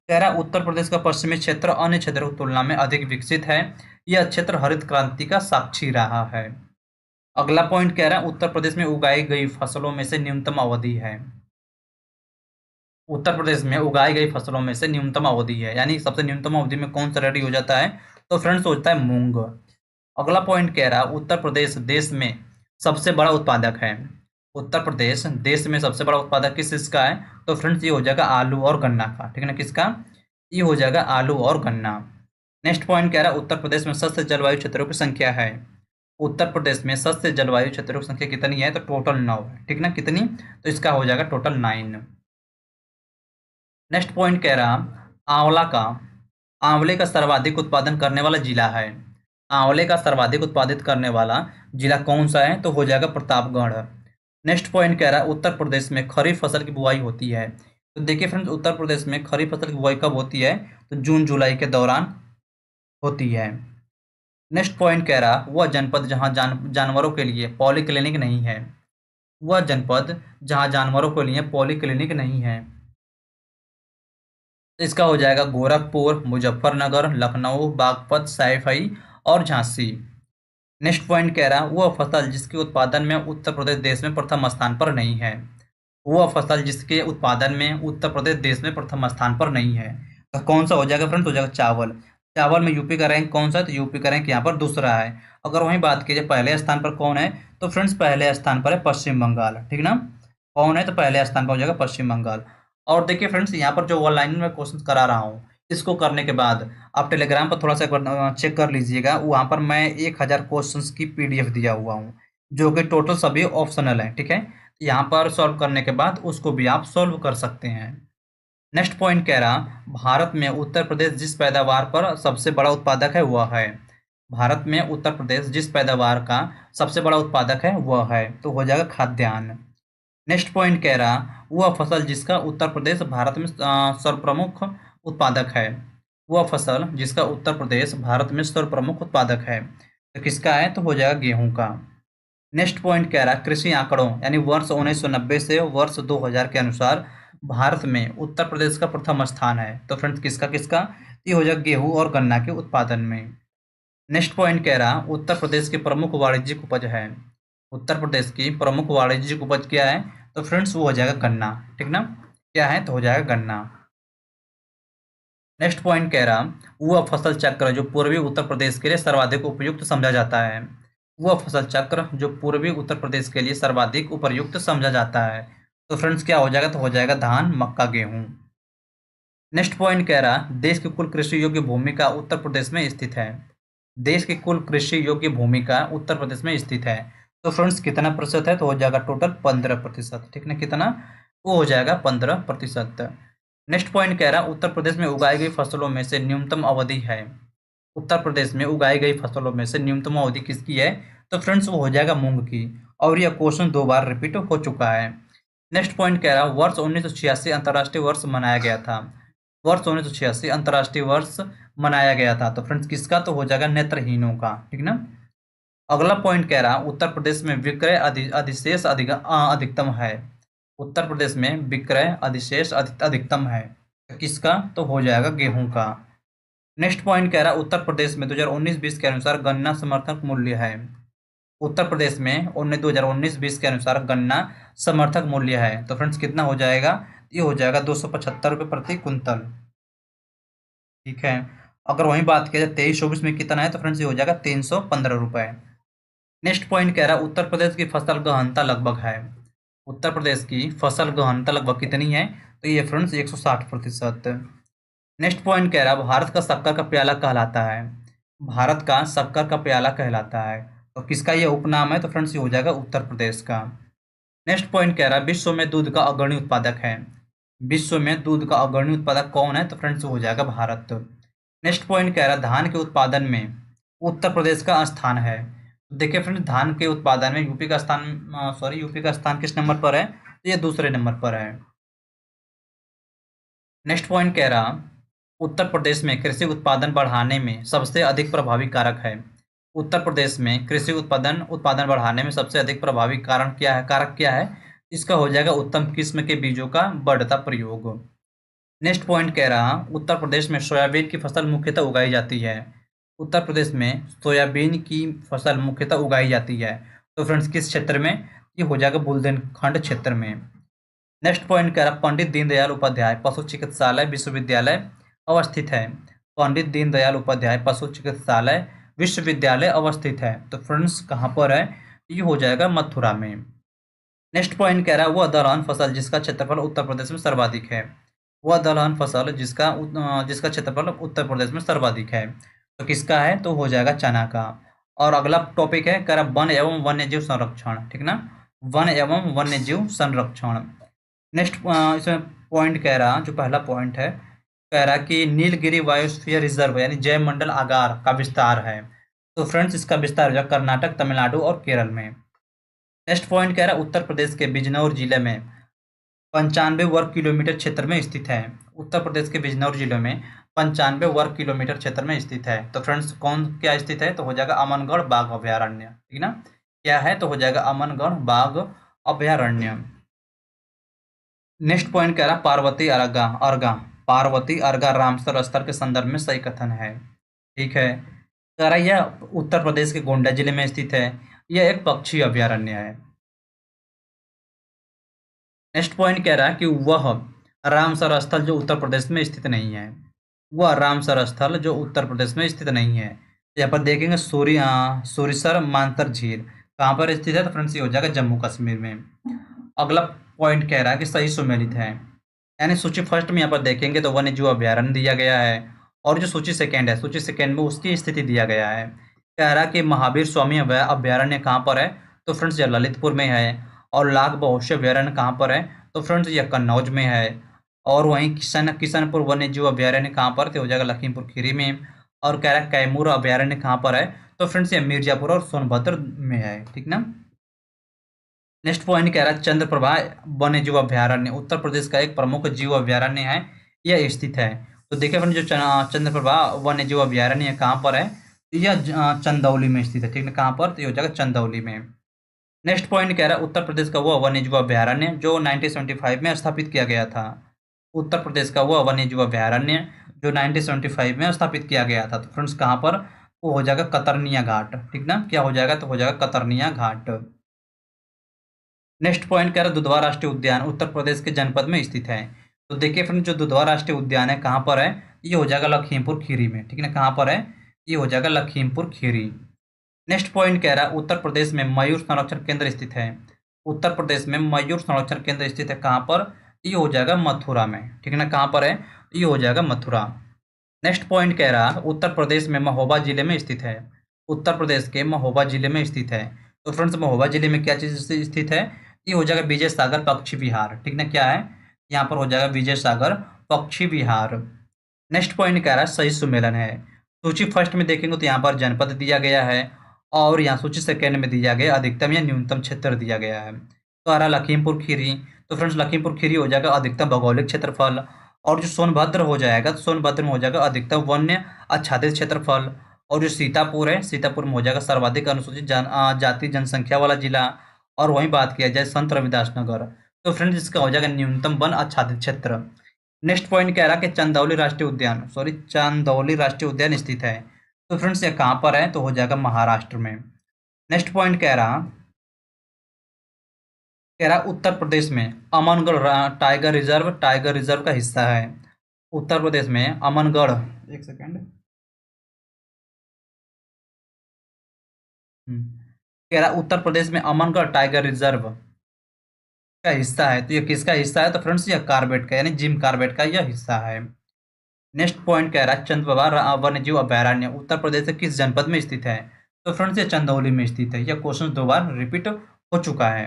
कह रहा है उत्तर प्रदेश का पश्चिमी क्षेत्र अन्य क्षेत्रों की तुलना में अधिक विकसित है। यह क्षेत्र हरित क्रांति का साक्षी रहा है। अगला पॉइंट कह रहा है उत्तर प्रदेश में उगाई गई फसलों में से न्यूनतम अवधि है। उत्तर प्रदेश में उगाई गई फसलों में से न्यूनतम अवधि है, यानी सबसे न्यूनतम अवधि में कौन सा रेडी हो जाता है? तो फ्रेंड्स होता है मूंग। अगला पॉइंट कह रहा है उत्तर प्रदेश देश में सबसे बड़ा उत्पादक है। उत्तर प्रदेश देश में सबसे बड़ा उत्पादक किस चीज का है? तो फ्रेंड्स ये हो जाएगा आलू और गन्ना का, ठीक है ना, किसका? ये हो जाएगा आलू और गन्ना। नेक्स्ट पॉइंट कह रहा है उत्तर प्रदेश में सस्ते जलवायु क्षेत्रों की संख्या है। उत्तर प्रदेश में सस्ते जलवायु क्षेत्रों की संख्या कितनी है? तो टोटल 9 है, ठीक ना, कितनी? तो इसका हो जाएगा टोटल 9। नेक्स्ट पॉइंट कह रहा आंवला का आंवले का सर्वाधिक उत्पादन करने वाला जिला है। आंवले का सर्वाधिक उत्पादित करने वाला जिला कौन सा है? तो हो जाएगा प्रतापगढ़। नेक्स्ट पॉइंट कह रहा है उत्तर प्रदेश में खरीफ फसल की बुआई होती है। तो देखिए फ्रेंड्स, उत्तर प्रदेश में खरीफ फसल की बुआई कब होती है? तो जून जुलाई के दौरान होती है। नेक्स्ट पॉइंट कह रहा वह जनपद जहां जानवरों के लिए पॉली क्लिनिक नहीं है। वह जनपद जहां जानवरों के लिए पॉली क्लिनिक नहीं है। तो इसका हो जाएगा गोरखपुर, मुजफ्फरनगर, लखनऊ, बागपत, सैफई और झांसी। नेक्स्ट पॉइंट कह रहा वह फसल जिसके उत्पादन में उत्तर प्रदेश देश में प्रथम स्थान पर नहीं है। वह फसल जिसके उत्पादन में उत्तर प्रदेश देश में प्रथम स्थान पर नहीं है। तो कौन सा हो जाएगा फ्रेंड्स? हो जाएगा चावल। चावल में यूपी का रैंक कौन सा है? तो यूपी का रैंक यहाँ पर दूसरा है। अगर वहीं बात कीजिए पहले स्थान पर कौन है, तो फ्रेंड्स पहले स्थान पर है पश्चिम बंगाल, ठीक ना। कौन है? तो पहले स्थान पर हो जाएगा पश्चिम बंगाल। और देखिए फ्रेंड्स, यहाँ पर जो ऑनलाइन में क्वेश्चन करा रहा हूँ, इसको करने के बाद आप टेलीग्राम पर थोड़ा सा एक बार चेक कर लीजिएगा। वहाँ पर मैं 1000 क्वेश्चंस की पीडीएफ दिया हुआ हूँ, जो कि टोटल सभी ऑप्शनल है, ठीक है। यहाँ पर सॉल्व करने के बाद उसको भी आप सॉल्व कर सकते हैं। नेक्स्ट पॉइंट कह रहा भारत में उत्तर प्रदेश जिस पैदावार पर सबसे बड़ा उत्पादक है वह है। भारत में उत्तर प्रदेश जिस पैदावार का सबसे बड़ा उत्पादक है वह है, तो हो जाएगा खाद्यान्न। नेक्स्ट पॉइंट कह रहा वह फसल जिसका उत्तर प्रदेश भारत में सर्वप्रमुख उत्पादक है। वह फसल जिसका उत्तर प्रदेश भारत में सर्वप्रमुख उत्पादक है, तो किसका है? तो हो जाएगा गेहूं का। नेक्स्ट पॉइंट कह रहा कृषि आंकड़ों यानी वर्ष 1990 से वर्ष 2000 के अनुसार भारत में उत्तर प्रदेश का प्रथम स्थान है। तो फ्रेंड्स किसका किसका? ये हो जाएगा गेहूं और गन्ना के उत्पादन में। नेक्स्ट पॉइंट कह रहा उत्तर प्रदेश की प्रमुख वाणिज्यिक उपज है। उत्तर प्रदेश की प्रमुख वाणिज्यिक उपज क्या है? तो फ्रेंड्स वो हो जाएगा गन्ना, ठीक ना। क्या है? तो हो जाएगा गन्ना। नेक्स्ट पॉइंट कह रहा वह फसल चक्र जो पूर्वी उत्तर प्रदेश के लिए सर्वाधिक उपयुक्त समझा जाता है। वह फसल चक्र जो पूर्वी उत्तर प्रदेश के लिए सर्वाधिक उपयुक्त समझा जाता है। तो फ्रेंड्स क्या हो जाएगा? तो हो जाएगा धान, मक्का, गेहूं। नेक्स्ट पॉइंट कह रहा देश की कुल कृषि योग्य भूमि का उत्तर प्रदेश में स्थित है। देश की कुल कृषि योग्य भूमि का उत्तर प्रदेश में स्थित है। तो फ्रेंड्स कितना प्रतिशत है? तो हो जाएगा टोटल 15%, ठीक ना, कितना? वो हो जाएगा 15%। नेक्स्ट पॉइंट कह रहा उत्तर प्रदेश में उगाई गई फसलों में से न्यूनतम अवधि है। उत्तर प्रदेश में उगाई गई फसलों में से न्यूनतम अवधि किसकी है? तो फ्रेंड्स वो हो जाएगा मूंग की। और यह क्वेश्चन 2 बार रिपीट हो चुका है। नेक्स्ट पॉइंट कह रहा वर्ष 1986 अंतर्राष्ट्रीय वर्ष मनाया गया था। वर्ष 1986 अंतर्राष्ट्रीय वर्ष मनाया गया था। तो फ्रेंड्स किसका? तो हो जाएगा नेत्रहीनों का, ठीक ना। अगला पॉइंट कह रहा उत्तर प्रदेश में विक्रय अधिशेष अधिकतम है। उत्तर प्रदेश में विक्रय अधिशेष अधिकतम है, किसका? तो हो जाएगा गेहूं का। नेक्स्ट पॉइंट कह रहा उत्तर प्रदेश में 2019-20 के अनुसार गन्ना समर्थक मूल्य है। उत्तर प्रदेश में 2019-20 के अनुसार गन्ना समर्थक मूल्य है। तो फ्रेंड्स कितना हो जाएगा? ये हो जाएगा 275 रुपये प्रति कुंतल, ठीक है। अगर वहीं बात किया जाए 23-24 में कितना है, तो फ्रेंड्स ये हो जाएगा 315 रुपये। नेक्स्ट पॉइंट कह रहा उत्तर प्रदेश की फसल गहनता लगभग है। उत्तर प्रदेश की फसल गहनता लगभग कितनी है? तो ये फ्रेंड्स 160%। नेक्स्ट पॉइंट कह रहा भारत का शक्कर का प्याला कहलाता है। भारत का शक्कर का प्याला कहलाता है, तो किसका ये उपनाम है? तो फ्रेंड्स ये हो जाएगा उत्तर प्रदेश का। नेक्स्ट पॉइंट कह रहा विश्व में दूध का अग्रणी उत्पादक है। विश्व में दूध का अग्रणी उत्पादक कौन है? तो फ्रेंड्स हो जाएगा भारत। नेक्स्ट पॉइंट कह रहा धान के उत्पादन में उत्तर प्रदेश का स्थान है। देखिए फ्रेंड्स, धान के उत्पादन में यूपी का स्थान यूपी का स्थान किस नंबर पर है? तो ये दूसरे नंबर पर है। नेक्स्ट पॉइंट कह रहा उत्तर प्रदेश में कृषि उत्पादन बढ़ाने में सबसे अधिक प्रभावी कारक है। उत्तर प्रदेश में कृषि उत्पादन उत्पादन बढ़ाने में सबसे अधिक प्रभावी कारण क्या है, कारक क्या है? इसका हो जाएगा उत्तम किस्म के बीजों का बढ़ता प्रयोग। नेक्स्ट पॉइंट कह रहा, उत्तर प्रदेश में सोयाबीन की फसल मुख्यतः उगाई जाती है। उत्तर प्रदेश में सोयाबीन की फसल मुख्यतः उगाई जाती है। तो फ्रेंड्स किस क्षेत्र में? ये हो जाएगा बुंदेलखंड क्षेत्र में। नेक्स्ट पॉइंट कह रहा, पंडित दीनदयाल उपाध्याय पशु चिकित्सालय विश्वविद्यालय अवस्थित है। पंडित दीनदयाल उपाध्याय पशु चिकित्सालय विश्वविद्यालय अवस्थित है। तो फ्रेंड्स कहाँ पर है? ये हो जाएगा मथुरा में। नेक्स्ट पॉइंट कह रहा है, वह दलहन फसल जिसका क्षेत्रफल उत्तर प्रदेश में सर्वाधिक है। वह दलहन फसल जिसका क्षेत्रफल उत्तर प्रदेश में सर्वाधिक है। तो किसका है? तो हो जाएगा चना का। और अगला टॉपिक है कह रहा वन एवं वन्यजीव संरक्षण, ठीक ना, वन एवं वन्यजीव संरक्षण। नेक्स्ट इसमें पॉइंट कह रहा, जो पहला पॉइंट है कह रहा कि नीलगिरी बायोस्फीयर रिजर्व यानी जैव मंडल आगार का विस्तार है। तो फ्रेंड्स इसका विस्तार हो जाएगा कर्नाटक, तमिलनाडु और केरल में। नेक्स्ट पॉइंट कह रहा है उत्तर प्रदेश के बिजनौर जिले में 95 वर्ग किलोमीटर क्षेत्र में स्थित है। उत्तर प्रदेश के बिजनौर जिले में 95 वर्ग किलोमीटर क्षेत्र में स्थित है। तो फ्रेंड्स कौन क्या स्थित है? तो हो जाएगा अमनगढ़ बाघ अभयारण्य, ठीक ना, क्या है? तो हो जाएगा अमनगढ़ बाघ अभयारण्य। नेक्स्ट पॉइंट कह रहा पार्वती अर्गा अर्गा पार्वती अर्गा रामसर स्थल के संदर्भ में सही कथन है, ठीक है। कह रहा यह उत्तर प्रदेश के गोंडा जिले में स्थित है। यह एक पक्षी अभयारण्य है। नेक्स्ट पॉइंट कह रहा है कि वह रामसर स्थल जो उत्तर प्रदेश में स्थित नहीं है। वह रामसर स्थल जो उत्तर प्रदेश में स्थित नहीं है। यहाँ पर देखेंगे सूरीसर मानसर झील कहाँ पर स्थित है? तो फ्रेंड्स ये हो जाएगा जम्मू कश्मीर में। अगला पॉइंट कह रहा है कि सही सुमेलित है, यानी सूची फर्स्ट में यहाँ पर देखेंगे तो वन्यजीव अभयारण्य दिया गया है, और जो सूची सेकेंड है, सूची सेकेंड में उसकी स्थिति दिया गया है। कह रहा कि महावीर स्वामी अभयारण्य कहाँ पर है? तो फ्रेंड्स ये ललितपुर में है। और लाख बहुश्य अभयारण्य कहाँ पर है? तो फ्रेंड्स ये कन्नौज में है। और वहीं किशनपुर वन्यजीव अभयारण्य कहाँ पर? तो हो जाएगा लखीमपुर खीरी में। और कह रहा है कैमूर अभयारण्य कहाँ पर है? तो फ्रेंड्स ये मिर्जापुर और सोनभद्र में है, ठीक ना। नेक्स्ट पॉइंट कह रहा है चंद्रप्रभा वन्यजीव अभयारण्य उत्तर प्रदेश का एक प्रमुख जीव अभयारण्य है, यह स्थित है। तो देखिए फ्रेंड जो चंद्रप्रभा वन्यजीव अभयारण्य कहाँ पर है? तो यह चंदौली में स्थित है, ठीक है। कहाँ पर? तो ये हो जाएगा चंदौली में। नेक्स्ट पॉइंट कह रहा है उत्तर प्रदेश का वह वन्यजीव अभयारण्य जो 1975 में स्थापित किया गया था। उत्तर प्रदेश का वह वन्यजीव अभयारण्य जो 1975 में स्थापित किया गया था। तो फ्रेंड्स कहाँ पर? वो हो जाएगा कतरनिया घाट, ठीक ना, क्या हो जाएगा? तो हो जाएगा कतरनिया घाट। नेक्स्ट पॉइंट कह रहा है दुधवा राष्ट्रीय उद्यान उत्तर प्रदेश के जनपद में स्थित है। तो देखिए फ्रेंड जो दुधवा राष्ट्रीय उद्यान है कहाँ पर है? ये हो जाएगा लखीमपुर खीरी में, ठीक है। कहाँ पर है? ये हो जाएगा लखीमपुर खीरी। नेक्स्ट पॉइंट कह रहा है उत्तर प्रदेश में मयूर संरक्षण केंद्र स्थित है। उत्तर प्रदेश में मयूर संरक्षण केंद्र स्थित है कहाँ पर? ये हो जाएगा मथुरा में, ठीक है ना। कहाँ पर है? ये हो जाएगा मथुरा। नेक्स्ट पॉइंट कह रहा है उत्तर प्रदेश में महोबा जिले में स्थित है। उत्तर प्रदेश के महोबा जिले में स्थित है। तो फ्रेंड्स महोबा जिले में क्या चीज़ स्थित है? ये हो जाएगा विजय सागर पक्षी विहार, ठीक ना, क्या है? यहाँ पर हो जाएगा विजय सागर पक्षी विहार। नेक्स्ट पॉइंट कह रहा है सही सुमेलन है। सूची फर्स्ट में देखेंगे तो यहाँ पर जनपद दिया गया है, और यहाँ सूची सेकेंड में दिया गया अधिकतम या न्यूनतम क्षेत्र दिया गया है। तो आ रहा लखीमपुर खीरी। तो फ्रेंड्स लखीमपुर खीरी हो जाएगा अधिकतम भौगोलिक क्षेत्रफल। और जो सोनभद्र हो जाएगा तो सोनभद्र में हो जाएगा अधिकतम वन्य आच्छादित क्षेत्रफल। और जो सीतापुर है, सीतापुर में हो जाएगा सर्वाधिक अनुसूचित जाति जनसंख्या वाला जिला। और वहीं बात किया जाए संत रविदास नगर, तो फ्रेंड्स इसका हो जाएगा न्यूनतम वन आच्छादित क्षेत्र। नेक्स्ट पॉइंट कह रहा है कि चंदौली राष्ट्रीय उद्यान स्थित है। तो फ्रेंड्स ये कहाँ पर है? तो हो जाएगा महाराष्ट्र में। नेक्स्ट पॉइंट कह रहा उत्तर प्रदेश में अमनगढ़ टाइगर रिजर्व का हिस्सा है। उत्तर प्रदेश में अमनगढ़, एक सेकेंड, कह रहा उत्तर प्रदेश में अमनगढ़ टाइगर रिजर्व का हिस्सा है। तो ये किसका हिस्सा है? तो फ्रेंड्स यह कार्बेट का यानी जिम कार्बेट का यह हिस्सा है। नेक्स्ट पॉइंट कह रहा है चंद्रप्रभा वन्यजीव अभयारण्य उत्तर प्रदेश के किस जनपद में स्थित है? तो फ्रेंड्स ये चंदौली में स्थित है। यह क्वेश्चन 2 बार रिपीट हो चुका है।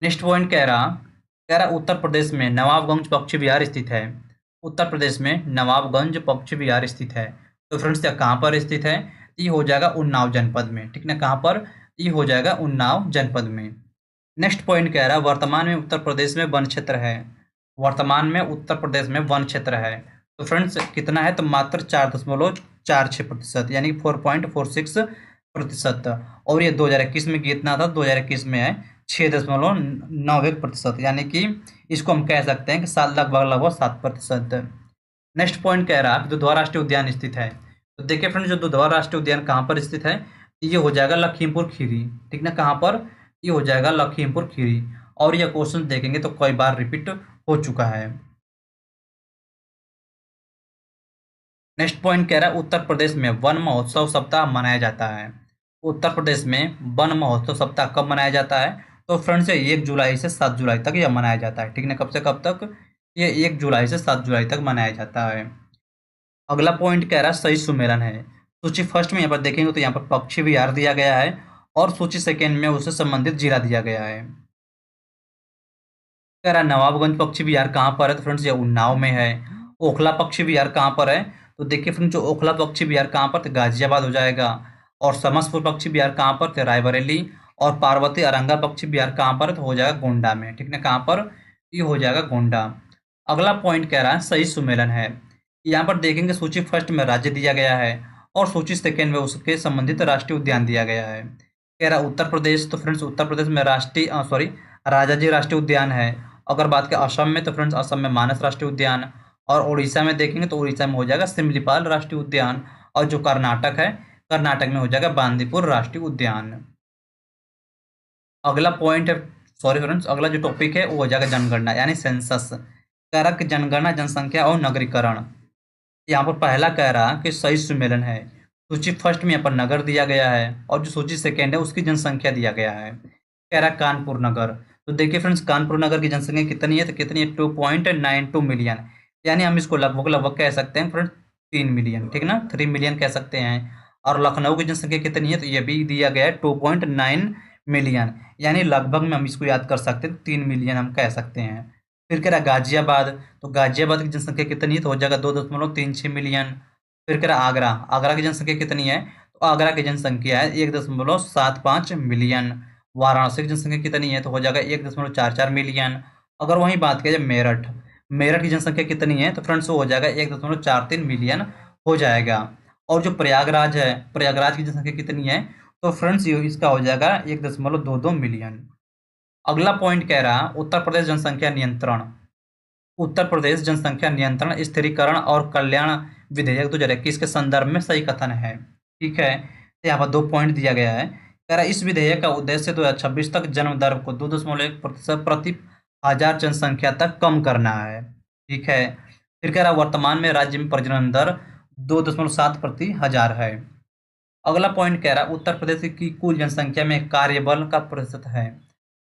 नेक्स्ट पॉइंट कह रहा उत्तर प्रदेश में नवाबगंज पक्षी विहार स्थित है। उत्तर प्रदेश में नवाबगंज पक्षी विहार स्थित है। तो फ्रेंड्स यह कहाँ पर स्थित है? ये हो जाएगा उन्नाव जनपद में, ठीक ना। कहाँ पर? ये हो जाएगा उन्नाव जनपद में। नेक्स्ट पॉइंट कह रहा है वर्तमान में उत्तर प्रदेश में वन क्षेत्र है। वर्तमान में उत्तर प्रदेश में वन क्षेत्र है। तो फ्रेंड्स कितना है, तो मात्र 4.46%, यानी 4.46%। और ये 2021 में कितना था, 2021 में है 6.91%, यानी कि इसको हम कह सकते हैं कि सात लगभग लगभग 7%। नेक्स्ट पॉइंट कह रहा है कि दुधवा राष्ट्रीय उद्यान स्थित है। तो देखिए फ्रेंड्स, जो दुधवा राष्ट्रीय उद्यान कहाँ पर स्थित है, ये हो जाएगा लखीमपुर खीरी। ठीक ना, कहाँ पर, ये हो जाएगा लखीमपुर खीरी। और यह क्वेश्चन देखेंगे तो कई बार रिपीट हो चुका है। नेक्स्ट पॉइंट कह रहा है उत्तर प्रदेश में वन महोत्सव सप्ताह मनाया जाता है। उत्तर प्रदेश में वन महोत्सव सप्ताह कब मनाया जाता है, तो फ्रेंड्स ये 1 जुलाई से 7 जुलाई तक यह मनाया जाता है। ठीक ना, कब से कब तक, ये 1 जुलाई से 7 जुलाई तक मनाया जाता है। अगला पॉइंट कह रहा है सही सुमेलन है। सूची फर्स्ट में यहाँ पर देखेंगे तो यहाँ पर पक्षी विहार दिया गया है, और सूची सेकेंड में उससे संबंधित जिला दिया गया है। कह रहा है नवाबगंज पक्षी विहार कहाँ पर है, तो फ्रेंड्स ये उन्नाव में है। ओखला पक्षी विहार कहाँ पर है, तो देखिए फ्रेंड्स जो ओखला पक्षी विहार कहाँ पर, तो गाजियाबाद हो जाएगा। और समसपुर पक्षी विहार कहाँ पर, तो रायबरेली। और पार्वती अरंगा पक्षी विहार कहाँ पर, तो हो जाएगा गोंडा में। ठीक है, कहाँ पर, ये हो जाएगा गोंडा। अगला पॉइंट कह रहा है सही सुमेलन है। यहाँ पर देखेंगे सूची फर्स्ट में राज्य दिया गया है, और सूची सेकेंड में उसके संबंधित राष्ट्रीय उद्यान दिया गया है। कह रहा है उत्तर प्रदेश, तो फ्रेंड्स उत्तर प्रदेश में राष्ट्रीय सॉरी राजाजी राष्ट्रीय उद्यान है। अगर बात करें असम में, तो फ्रेंड्स असम में मानस राष्ट्रीय उद्यान। और उड़ीसा में देखेंगे तो उड़ीसा में हो जाएगा सिमलीपाल राष्ट्रीय उद्यान। और जो कर्नाटक है, कर्नाटक में हो जाएगा बांदीपुर राष्ट्रीय उद्यान। अगला पॉइंट है, सॉरी फ्रेंड्स, अगला जो टॉपिक है वो हो जाएगा जनगणना यानी सेंसस। कह रहा कि जनगणना जनसंख्या और नगरीकरण। यहाँ पर पहला कह रहा कि सही सुमेलन है। सूची फर्स्ट में यहाँ पर नगर दिया गया है, और जो सूची सेकेंड है उसकी जनसंख्या दिया गया है। कह रहा कानपुर नगर। तो देखिए फ्रेंड्स, कानपुर नगर की जनसंख्या कितनी है, तो कितनी है, 2.92 मिलियन। यानी हम इसको लगभग लगभग कह सकते हैं फ्रेंड्स 3 मिलियन। ठीक ना, 3 मिलियन कह सकते हैं। और लखनऊ की जनसंख्या कितनी है, तो ये भी दिया गया है 2.9 मिलियन। यानी लगभग में हम इसको याद कर सकते हैं, 3 मिलियन हम कह सकते हैं। फिर कह रहा गाजियाबाद। तो गाजियाबाद की जनसंख्या कितनी है, तो हो जाएगा 2.36 मिलियन। फिर कह रहा आगरा। आगरा की जनसंख्या कितनी है, तो आगरा की जनसंख्या है 1.75 मिलियन। वाराणसी की जनसंख्या कितनी है, तो हो जाएगा 1.44 मिलियन। अगर वहीं बात की जाए मेरठ, मेरठ की जनसंख्या कितनी है, तो फ्रेंड्स वो हो जाएगा 1.43 मिलियन हो जाएगा। और जो प्रयागराज है, प्रयागराज की जनसंख्या कितनी है, तो फ्रेंड्स ये इसका हो जाएगा 1.22 मिलियन। अगला पॉइंट कह रहा उत्तर प्रदेश जनसंख्या नियंत्रण। उत्तर प्रदेश जनसंख्या नियंत्रण स्थिरीकरण और कल्याण विधेयक 2021 के संदर्भ में सही कथन है। ठीक है, तो यहाँ पर 2 पॉइंट दिया गया है। कह रहा इस विधेयक का उद्देश्य 2026 तक जन्म दर को 2.1% प्रति हजार जनसंख्या तक कम करना है। ठीक है, फिर कह रहा वर्तमान में राज्य में प्रजनन दर 2.7 प्रति हजार है। अगला पॉइंट कह रहा उत्तर प्रदेश की कुल जनसंख्या में कार्यबल का प्रतिशत है।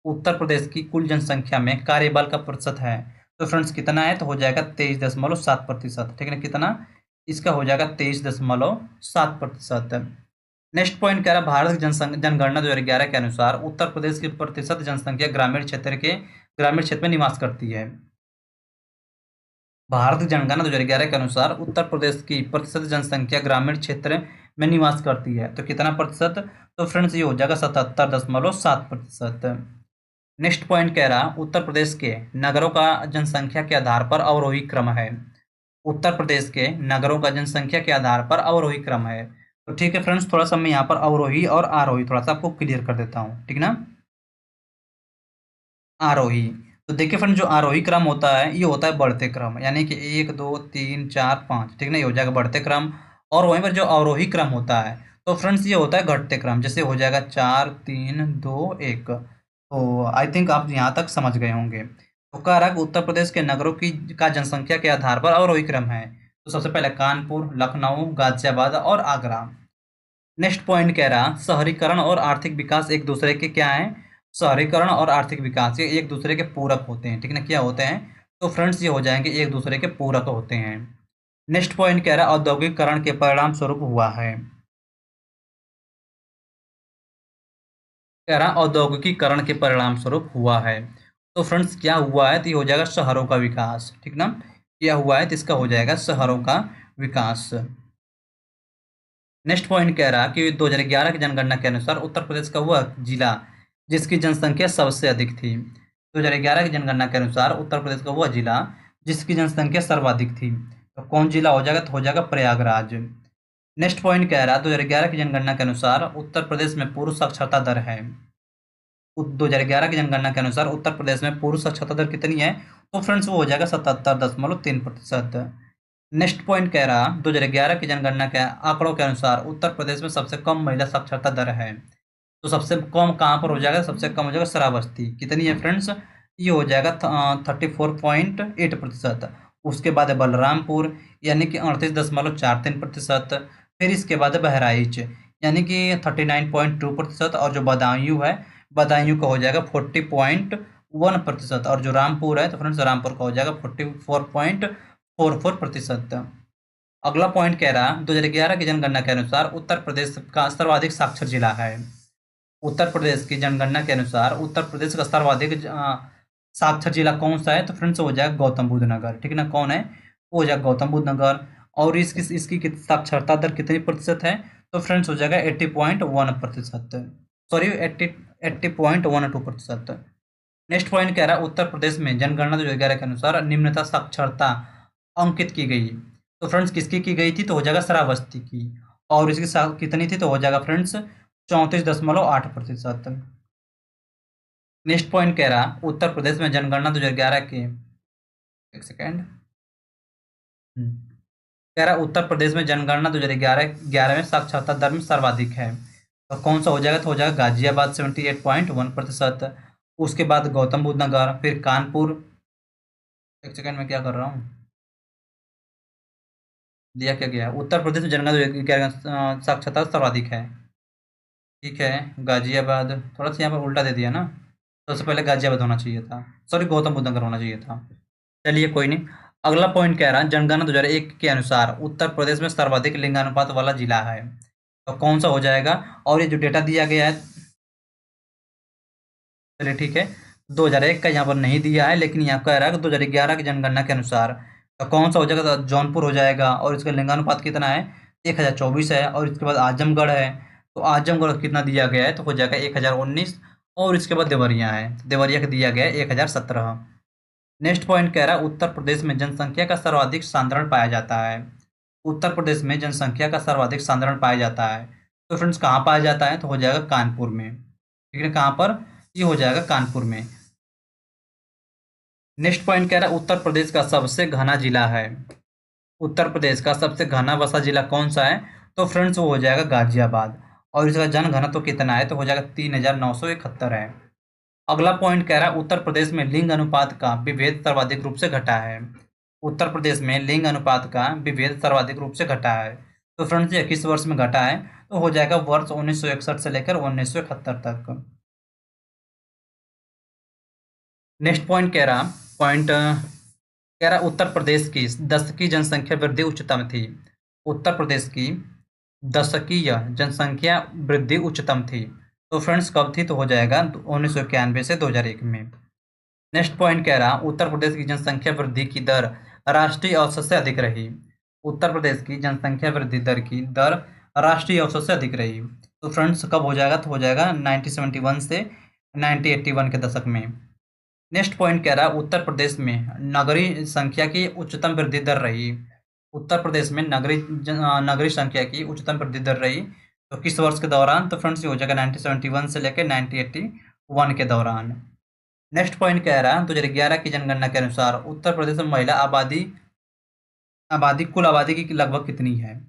उत्तर प्रदेश की कुल जनसंख्या में कार्यबल का प्रतिशत है, तो फ्रेंड्स कितना है, तो हो जाएगा 23.7%। ठीक है ना, कितना, इसका हो जाएगा 23.7%। नेक्स्ट पॉइंट कह रहा भारत की जनगणना 2011 के अनुसार उत्तर प्रदेश की प्रतिशत जनसंख्या ग्रामीण क्षेत्र में निवास करती है। भारत की जनगणना 2011 के अनुसार उत्तर प्रदेश की प्रतिशत जनसंख्या ग्रामीण क्षेत्र में निवास करती है, तो कितना प्रतिशत, तो फ्रेंड्स ये हो जाएगा 77.7%। नेक्स्ट पॉइंट कह रहा उत्तर प्रदेश के नगरों का जनसंख्या के आधार पर अवरोही क्रम है। उत्तर प्रदेश के नगरों का जनसंख्या के आधार पर अवरोही क्रम है। तो ठीक है फ्रेंड्स, थोड़ा सा मैं यहाँ पर अवरोही और आरोही थोड़ा सा आपको क्लियर कर देता हूँ। ठीक ना, आरोही। तो देखिए फ्रेंड, जो आरोही क्रम होता है ये होता है बढ़ते क्रम, यानी कि 1 2 3 4 5। ठीक ना, ये हो जाएगा बढ़ते क्रम। और वहीं पर जो अवरोही क्रम होता है, तो फ्रेंड्स ये होता है घटते क्रम। जैसे हो जाएगा 4 3 2 1। तो आई थिंक आप यहाँ तक समझ गए होंगे। तो कह रहा है कि उत्तर प्रदेश के नगरों की का जनसंख्या के आधार पर अवरोही क्रम है। तो सबसे पहले कानपुर, लखनऊ, गाजियाबाद और आगरा। नेक्स्ट पॉइंट कह रहा शहरीकरण और आर्थिक विकास एक दूसरे के क्या है, शहरीकरण और आर्थिक विकास ये एक दूसरे के पूरक होते हैं। ठीक ना, क्या होते हैं, तो फ्रेंड्स ये हो जाएंगे एक दूसरे के पूरक होते हैं। नेक्स्ट पॉइंट कह रहा औद्योगिकरण के परिणाम स्वरूप हुआ है। कह रहा औद्योगिकीकरण के परिणाम स्वरूप हुआ है। तो फ्रेंड्स क्या हुआ है, तो ये हो जाएगा शहरों का विकास। ठीक ना, क्या हुआ है, तो इसका हो जाएगा शहरों का विकास। नेक्स्ट पॉइंट कह रहा कि 2011 की जनगणना के अनुसार उत्तर प्रदेश का वह जिला जिसकी जनसंख्या सबसे अधिक थी। 2011 की जनगणना के अनुसार उत्तर प्रदेश का वह जिला जिसकी जनसंख्या सर्वाधिक थी। तो कौन जिला हो जाएगा? तो हो जाएगा प्रयागराज। नेक्स्ट पॉइंट कह रहा है 2011 की जनगणना के अनुसार उत्तर प्रदेश में पुरुष साक्षरता दर है। 2011 की जनगणना के अनुसार उत्तर प्रदेश में पुरुष साक्षरता दर कितनी है? तो फ्रेंड्स वो हो जाएगा 77.3%। नेक्स्ट पॉइंट कह रहा 2011 की जनगणना के आंकड़ों के अनुसार उत्तर प्रदेश में सबसे कम महिला साक्षरता दर है। तो सबसे कम कहाँ पर हो जाएगा? सबसे कम हो जाएगा श्रावस्ती। कितनी है फ्रेंड्स? ये हो जाएगा 34.8%। उसके बाद है बलरामपुर, यानी कि 38.43%। फिर इसके बाद है बहराइच, यानी कि 39.2%। और जो बदायूं है, बदायूं का हो जाएगा 40.1%। और जो रामपुर है, तो फ्रेंड्स रामपुर का हो जाएगा 44.44%। अगला पॉइंट कह रहा 2011 की जनगणना के अनुसार उत्तर प्रदेश का सर्वाधिक साक्षर जिला है। उत्तर प्रदेश की जनगणना के अनुसार उत्तर प्रदेश का सर्वाधिक साक्षर जिला कौन सा है? तो फ्रेंड्स हो जाएगा गौतम बुद्ध नगर। ठीक है ना, कौन है? वो हो जाएगा गौतम बुद्ध नगर। और इसकी साक्षरता दर कितनी प्रतिशत है? तो फ्रेंड्स हो जाएगा 80.1%। सॉरी 80.12%। नेक्स्ट पॉइंट कह रहा है उत्तर प्रदेश में जनगणना 2011 के अनुसार निम्नता साक्षरता अंकित की गई। तो फ्रेंड्स किसकी की गई थी? तो हो जाएगा श्रावस्ती की। और इसकी कितनी थी? तो हो जाएगा फ्रेंड्स 34.8%। नेक्स्ट पॉइंट कह रहा उत्तर प्रदेश में जनगणना 2011 के, एक सेकेंड, कह रहा उत्तर प्रदेश में जनगणना 2011 में साक्षरता दर में सर्वाधिक है। तो कौन सा हो जाएगा? तो हो जाएगा गाजियाबाद 78.1%। उसके बाद गौतम बुद्ध नगर, फिर कानपुर, एक सेकेंड में क्या कर रहा हूँ, दिया क्या गया? उत्तर प्रदेश में जनगणना 2011 साक्षरता सर्वाधिक है। ठीक है, गाजियाबाद, थोड़ा सा यहाँ पर उल्टा दे दिया ना, सबसे पहले गाजियाबाद होना चाहिए था, सॉरी गौतम बुद्ध नगर होना चाहिए था। चलिए कोई नहीं। अगला पॉइंट कह रहा है जनगणना 2001 के अनुसार उत्तर प्रदेश में सर्वाधिक लिंगानुपात वाला जिला है। तो कौन सा हो जाएगा? और ये जो डेटा दिया गया है, चलिए ठीक है, 2001 का यहाँ पर नहीं दिया है, लेकिन यहाँ कह रहा है कि 2011 की जनगणना के अनुसार तो कौन सा हो जाएगा? तो जौनपुर हो जाएगा। और इसका लिंगानुपात कितना है? 1024 है। और इसके बाद आजमगढ़ है, तो आजमगढ़ कितना दिया गया है? तो हो जाएगा 1019। और इसके बाद देवरिया है, देवरिया का दिया गया है 1017। नेक्स्ट पॉइंट कह रहा है उत्तर प्रदेश में जनसंख्या का सर्वाधिक सांद्रण पाया जाता है। उत्तर प्रदेश में जनसंख्या का सर्वाधिक सांद्रण पाया जाता है। तो फ्रेंड्स कहाँ पाया जाता है? तो हो जाएगा कानपुर में। ठीक है, कहाँ पर? ये हो जाएगा कानपुर में। नेक्स्ट पॉइंट कह रहा है उत्तर प्रदेश का सबसे घना जिला है। उत्तर प्रदेश का सबसे घना बसा जिला कौन सा है? तो फ्रेंड्स वो हो जाएगा गाजियाबाद। और इसका जनघनत्व कितना है? तो हो जाएगा 3971 है। अगला पॉइंट कह रहा है उत्तर प्रदेश में लिंग अनुपात का विभेद सर्वाधिक रूप से घटा है। उत्तर प्रदेश में लिंग अनुपात का विभेद सर्वाधिक रूप से घटा है। तो फ्रेंड्स ये किस वर्ष में घटा है? तो हो जाएगा वर्ष 1961 से लेकर 1971 तक। नेक्स्ट पॉइंट कह रहा उत्तर प्रदेश की दशकीय जनसंख्या वृद्धि उच्चतम थी। उत्तर प्रदेश की दशकीय जनसंख्या वृद्धि उच्चतम थी। तो फ्रेंड्स कब थी? तो हो जाएगा 1991 से 2001 में। नेक्स्ट पॉइंट कह रहा उत्तर प्रदेश की जनसंख्या वृद्धि की दर राष्ट्रीय औसत से अधिक रही। उत्तर प्रदेश की जनसंख्या वृद्धि दर की दर राष्ट्रीय औसत से अधिक रही। तो फ्रेंड्स कब हो जाएगा? तो हो जाएगा 1971 से 1981 के दशक में। नेक्स्ट पॉइंट कह रहा है उत्तर प्रदेश में नगरीय संख्या की उच्चतम वृद्धि दर रही। उत्तर प्रदेश में नगरीय संख्या की उच्चतम वृद्धि दर रही। तो किस वर्ष के दौरान? तो फ्रेंड्स ये हो जाएगा 1971 से लेकर 1981 के दौरान। नेक्स्ट पॉइंट कह रहा है 2011 की जनगणना के अनुसार उत्तर प्रदेश में महिला कुल आबादी की लगभग कितनी है?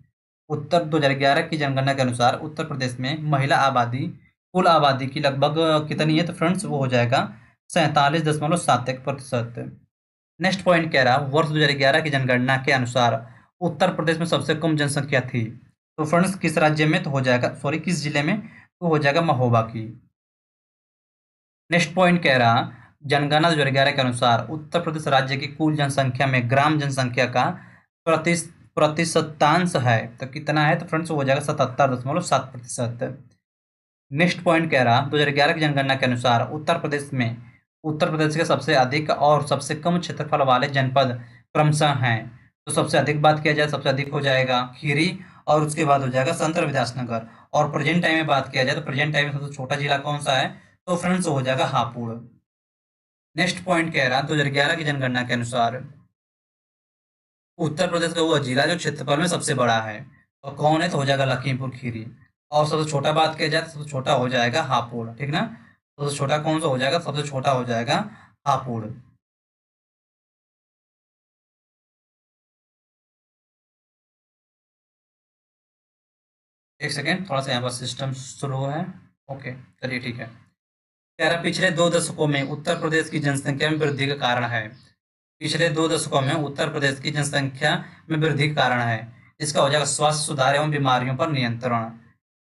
उत्तर 2011 की जनगणना के अनुसार उत्तर प्रदेश में महिला आबादी कुल आबादी की लगभग कितनी है? तो फ्रेंड्स वो हो जाएगा 47.71%। नेक्स्ट पॉइंट कह रहा वर्ष 2011 की जनगणना के अनुसार उत्तर प्रदेश में सबसे कम जनसंख्या थी। तो फ्रेंड्स किस राज्य में? तो हो जाएगा, सॉरी किस जिले में? तो हो जाएगा महोबा की। नेक्स्ट पॉइंट कह रहा जनगणना 2011 के अनुसार उत्तर प्रदेश राज्य की कुल जनसंख्या में ग्राम जनसंख्या का प्रतिशतांश है। तो कितना है? तो फ्रेंड्स हो जाएगा 77.7%। नेक्स्ट पॉइंट कह रहा 2011 की जनगणना के अनुसार उत्तर प्रदेश के सबसे अधिक और सबसे कम क्षेत्रफल वाले जनपद क्रमशः हैं। तो सबसे अधिक बात किया जाए, सबसे अधिक हो जाएगा खीरी, और उसके बाद हो जाएगा संत रविदास नगर। और प्रेजेंट टाइम में बात किया जाए तो प्रेजेंट टाइम में सबसे छोटा जिला कौन सा है? तो फ्रेंड्स हो जाएगा हापुड़। नेक्स्ट पॉइंट कह रहा 2011 की जनगणना के अनुसार उत्तर प्रदेश का वो जिला जो क्षेत्रफल में सबसे बड़ा है, और कौन है, तो हो जाएगा लखीमपुर खीरी। और सबसे छोटा बात किया जाए तो सबसे छोटा हो जाएगा हापुड़, ठीक ना। सबसे छोटा कौन सा हो जाएगा, सबसे छोटा हो जाएगा हापुड़। एक सेकेंड, थोड़ा सा यहाँ पर सिस्टम स्लो है। ओके, चलिए ठीक है। कह रहा पिछले 2 दशकों में उत्तर प्रदेश की जनसंख्या में वृद्धि का कारण है। पिछले 2 दशकों में उत्तर प्रदेश की जनसंख्या में वृद्धि का कारण है। इसका हो जाएगा स्वास्थ्य सुधार एवं बीमारियों पर नियंत्रण।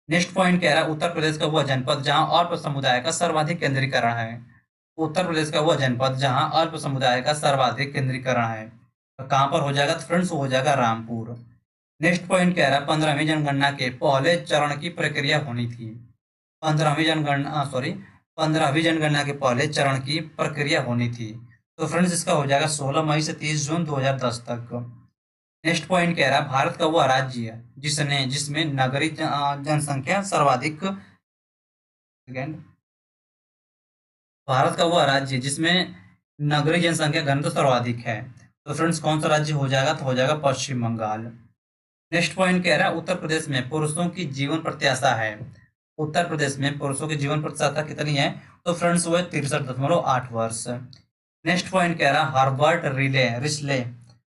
नेक्स्ट पॉइंट कह रहा है उत्तर प्रदेश का वह जनपद जहां अल्प समुदाय का सर्वाधिक केंद्रीकरण है। उत्तर प्रदेश का वह जनपद जहां अल्प समुदाय का सर्वाधिक केंद्रीकरण है, तो कहां पर हो जाएगा, तो फ्रेंड्स हो जाएगा रामपुर। नेक्स्ट पॉइंट कह रहा है 15वीं जनगणना के पहले चरण की प्रक्रिया होनी थी। 15वीं जनगणना के पहले चरण की प्रक्रिया होनी थी। तो फ्रेंड्स इसका हो जाएगा 16 मई से 30 जून 2010 तक। नेक्स्ट पॉइंट कह रहा है भारत का वह राज्य है जिसमें नगरीय जनसंख्या सर्वाधिक, सेकेंड, भारत का वह राज्य जिसमें नगरीय जनसंख्या घनत्व सर्वाधिक है। तो फ्रेंड्स कौन सा राज्य हो जाएगा, तो हो जाएगा पश्चिम बंगाल। नेक्स्ट पॉइंट कह रहा है उत्तर प्रदेश में पुरुषों की जीवन प्रत्याशा है। उत्तर प्रदेश में पुरुषों की जीवन प्रत्याशा कितनी है, तो फ्रेंड्स वो है 63.8 वर्ष। नेक्स्ट पॉइंट कह रहा है हार्वर्ड रिस्ले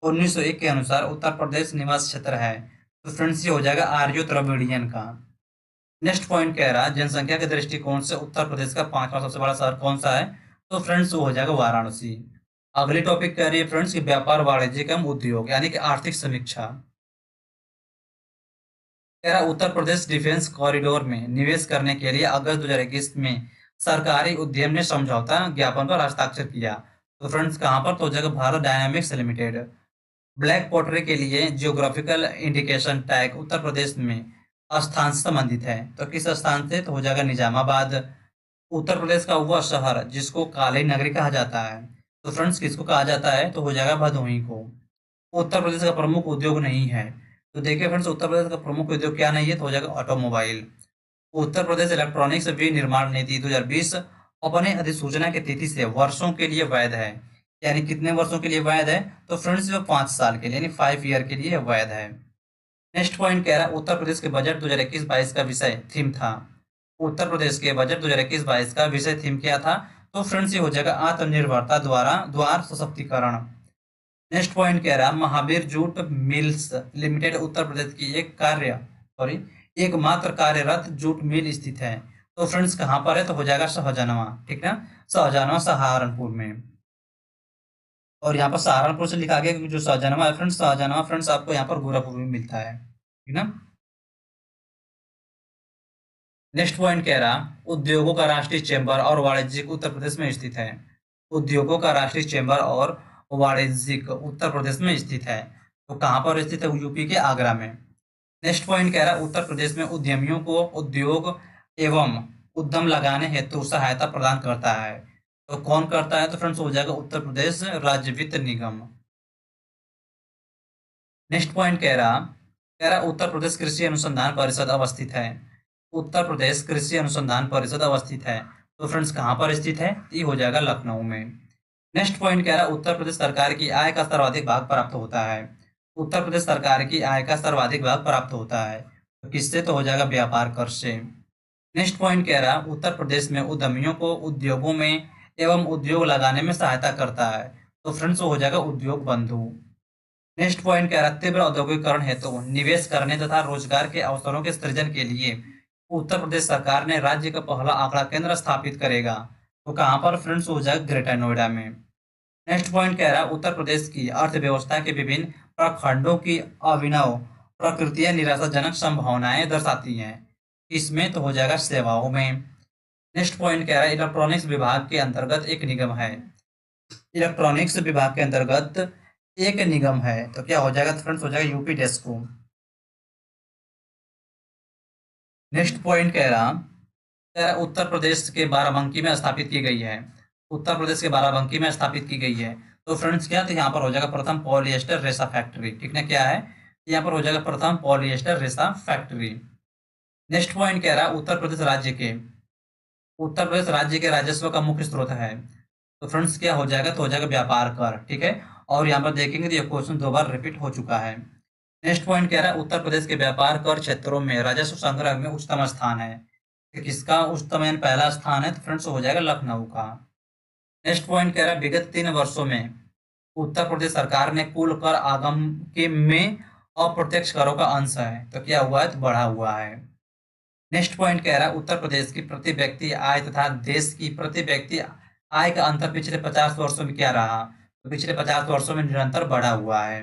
1901 के अनुसार उत्तर प्रदेश निवास क्षेत्र है। तो फ्रेंड्स ये हो जाएगा आर्यो द्रविड़ियन का। नेक्स्ट पॉइंट कह रहा है जनसंख्या के दृष्टिकोण से उत्तर प्रदेश का 5वां सबसे बड़ा शहर कौन सा है, तो फ्रेंड्स वो हो जाएगा वाराणसी। अगली टॉपिक कह रही है फ्रेंड्स की व्यापार वाणिज्य एवं उद्योग यानी कि आर्थिक समीक्षा। कह रहा उत्तर प्रदेश डिफेंस कॉरिडोर में निवेश करने के लिए अगस्त 2021 में सरकारी उद्यम ने समझौता ज्ञापन पर हस्ताक्षर किया। तो फ्रेंड्स कहां पर, तो हो जाएगा Bharat dynamics limited. Black pottery के लिए geographical indication tag Uttar Pradesh में स्थान से संबंधित है। तो किस स्थान से, तो हो जाएगा निजामाबाद। उत्तर प्रदेश का वह शहर जिसको काली नगरी कहा जाता है, तो फ्रेंड्स किसको कहा जाता है, तो हो जाएगा भदोही को। उत्तर प्रदेश का प्रमुख उद्योग नहीं है। तो देखिए फ्रेंड्स उत्तर प्रदेश का प्रमुख उद्योग क्या नहीं है, तो हो जाएगा ऑटोमोबाइल। उत्तर प्रदेश इलेक्ट्रॉनिक्स विनिर्माण नीति 2020 अपने अधिसूचना की तिथि से वर्षों के लिए वैध है। यानी कितने वर्षों के लिए वैध है, तो फ्रेंड्स वो 5 साल के लिए यानी 5 ईयर के लिए वैध है। नेक्स्ट पॉइंट कह रहा है उत्तर प्रदेश के बजट 2021-22 का विषय थीम था। उत्तर प्रदेश के बजट 2021-22 का विषय थीम क्या था, तो फ्रेंड्स ये हो जाएगा आत्मनिर्भरता द्वारा द्वार सशक्तिकरण। नेक्स्ट पॉइंट कह रहा है Mahavir jute mills limited Uttar Pradesh की एकमात्र कार्यरत जूट मिल स्थित है। तो फ्रेंड्स कहां पर है, तो हो जाएगा शाहजहां, ठीक ना, शाहजहां सहारनपुर में। और यहाँ पर सहारनपुर से लिखा गया क्योंकि जो शाहजहां है फ्रेंड्स, शाहजहां फ्रेंड्स आपको यहाँ पर गोरखपुर में मिलता है, ठीक ना। नेक्स्ट पॉइंट कह रहा उद्योगों का राष्ट्रीय चैम्बर और वाणिज्यिक उत्तर प्रदेश में स्थित है। उद्योगों का राष्ट्रीय चैम्बर और वाणिज्यिक उत्तर प्रदेश में स्थित है। तो कहां पर स्थित है, यूपी के आगरा में। नेक्स्ट पॉइंट कह रहा है उत्तर प्रदेश में उद्यमियों को उद्योग एवं उद्यम लगाने हेतु सहायता प्रदान करता है। तो कौन करता है, तो फ्रेंड्स हो जाएगा उत्तर प्रदेश राज्य वित्त निगम। नेक्स्ट पॉइंट कह रहा उत्तर प्रदेश कृषि अनुसंधान परिषद अवस्थित है। उत्तर प्रदेश कृषि अनुसंधान परिषद अवस्थित है। तो फ्रेंड्स कहां पर स्थित है, ये हो जाएगा लखनऊ में। नेक्स्ट पॉइंट कह रहा है उत्तर प्रदेश सरकार की आय का सर्वाधिक भाग प्राप्त होता है। उत्तर प्रदेश सरकार की आय का सर्वाधिक भाग प्राप्त होता है, तो किससे, तो हो जाएगा व्यापार कर से। नेक्स्ट पॉइंट कह रहा है उत्तर प्रदेश में उद्यमियों को उद्योगों में एवं उद्योग लगाने में सहायता करता है। तो फ्रेंड्स हो जाएगा उद्योग बंधु। नेक्स्ट पॉइंट कह रहा है तीव्र औद्योगिकरण हेतु निवेश करने तथा रोजगार के अवसरों के सृजन के लिए उत्तर प्रदेश सरकार ने राज्य का पहला आंकड़ा केंद्र स्थापित करेगा। तो कहां पर, फ्रेंड्स हो जाएगा ग्रेटर नोएडा में। नेक्स्ट पॉइंट कह रहा है उत्तर प्रदेश की अर्थव्यवस्था के विभिन्न प्रखंडों की अभिनव प्रकृतियां निराशाजनक संभावनाएं दर्शाती हैं। इसमें तो हो जाएगा सेवाओं में। नेक्स्ट पॉइंट कह रहा है इलेक्ट्रॉनिक्स विभाग के अंतर्गत एक निगम है। इलेक्ट्रॉनिक्स विभाग के अंतर्गत एक निगम है, तो क्या हो जाएगा, तो फ्रेंड्स हो जाएगा यूपी डेस्को। नेक्स्ट पॉइंट कह रहा उत्तर प्रदेश के बाराबंकी में स्थापित की गई है। उत्तर प्रदेश के बाराबंकी में स्थापित की गई है। तो फ्रेंड्स क्या, तो यहाँ पर हो जाएगा प्रथम पॉलिएस्टर रेशा फैक्ट्री, ठीक ना, क्या है, यहाँ पर हो जाएगा प्रथम पॉलिएस्टर रेशा फैक्ट्री। नेक्स्ट पॉइंट कह रहा उत्तर प्रदेश राज्य के राजस्व का मुख्य स्रोत है। तो फ्रेंड्स क्या हो जाएगा, तो हो जाएगा व्यापार कर, ठीक है। और यहाँ पर देखेंगे तो ये क्वेश्चन 2 बार रिपीट हो चुका है। नेक्स्ट पॉइंट कह रहा है उत्तर प्रदेश के व्यापार कर क्षेत्रों में राजस्व संग्रह में उच्चतम स्थान है। तो किसका उच्चतम यानी पहला स्थान है, तो फ्रेंड्स हो जाएगा लखनऊ का। नेक्स्ट पॉइंट कह रहा है विगत 3 वर्षों में उत्तर प्रदेश सरकार ने कुल कर आगम के में अप्रत्यक्ष करों का अंश है, तो क्या हुआ है, तो बढ़ा हुआ है। नेक्स्ट पॉइंट कह रहा है उत्तर प्रदेश की प्रति व्यक्ति आय तथा देश की प्रति व्यक्ति आय का अंतर पिछले 50 वर्षों में क्या रहा, तो पिछले 50 वर्षों में निरंतर बढ़ा हुआ है।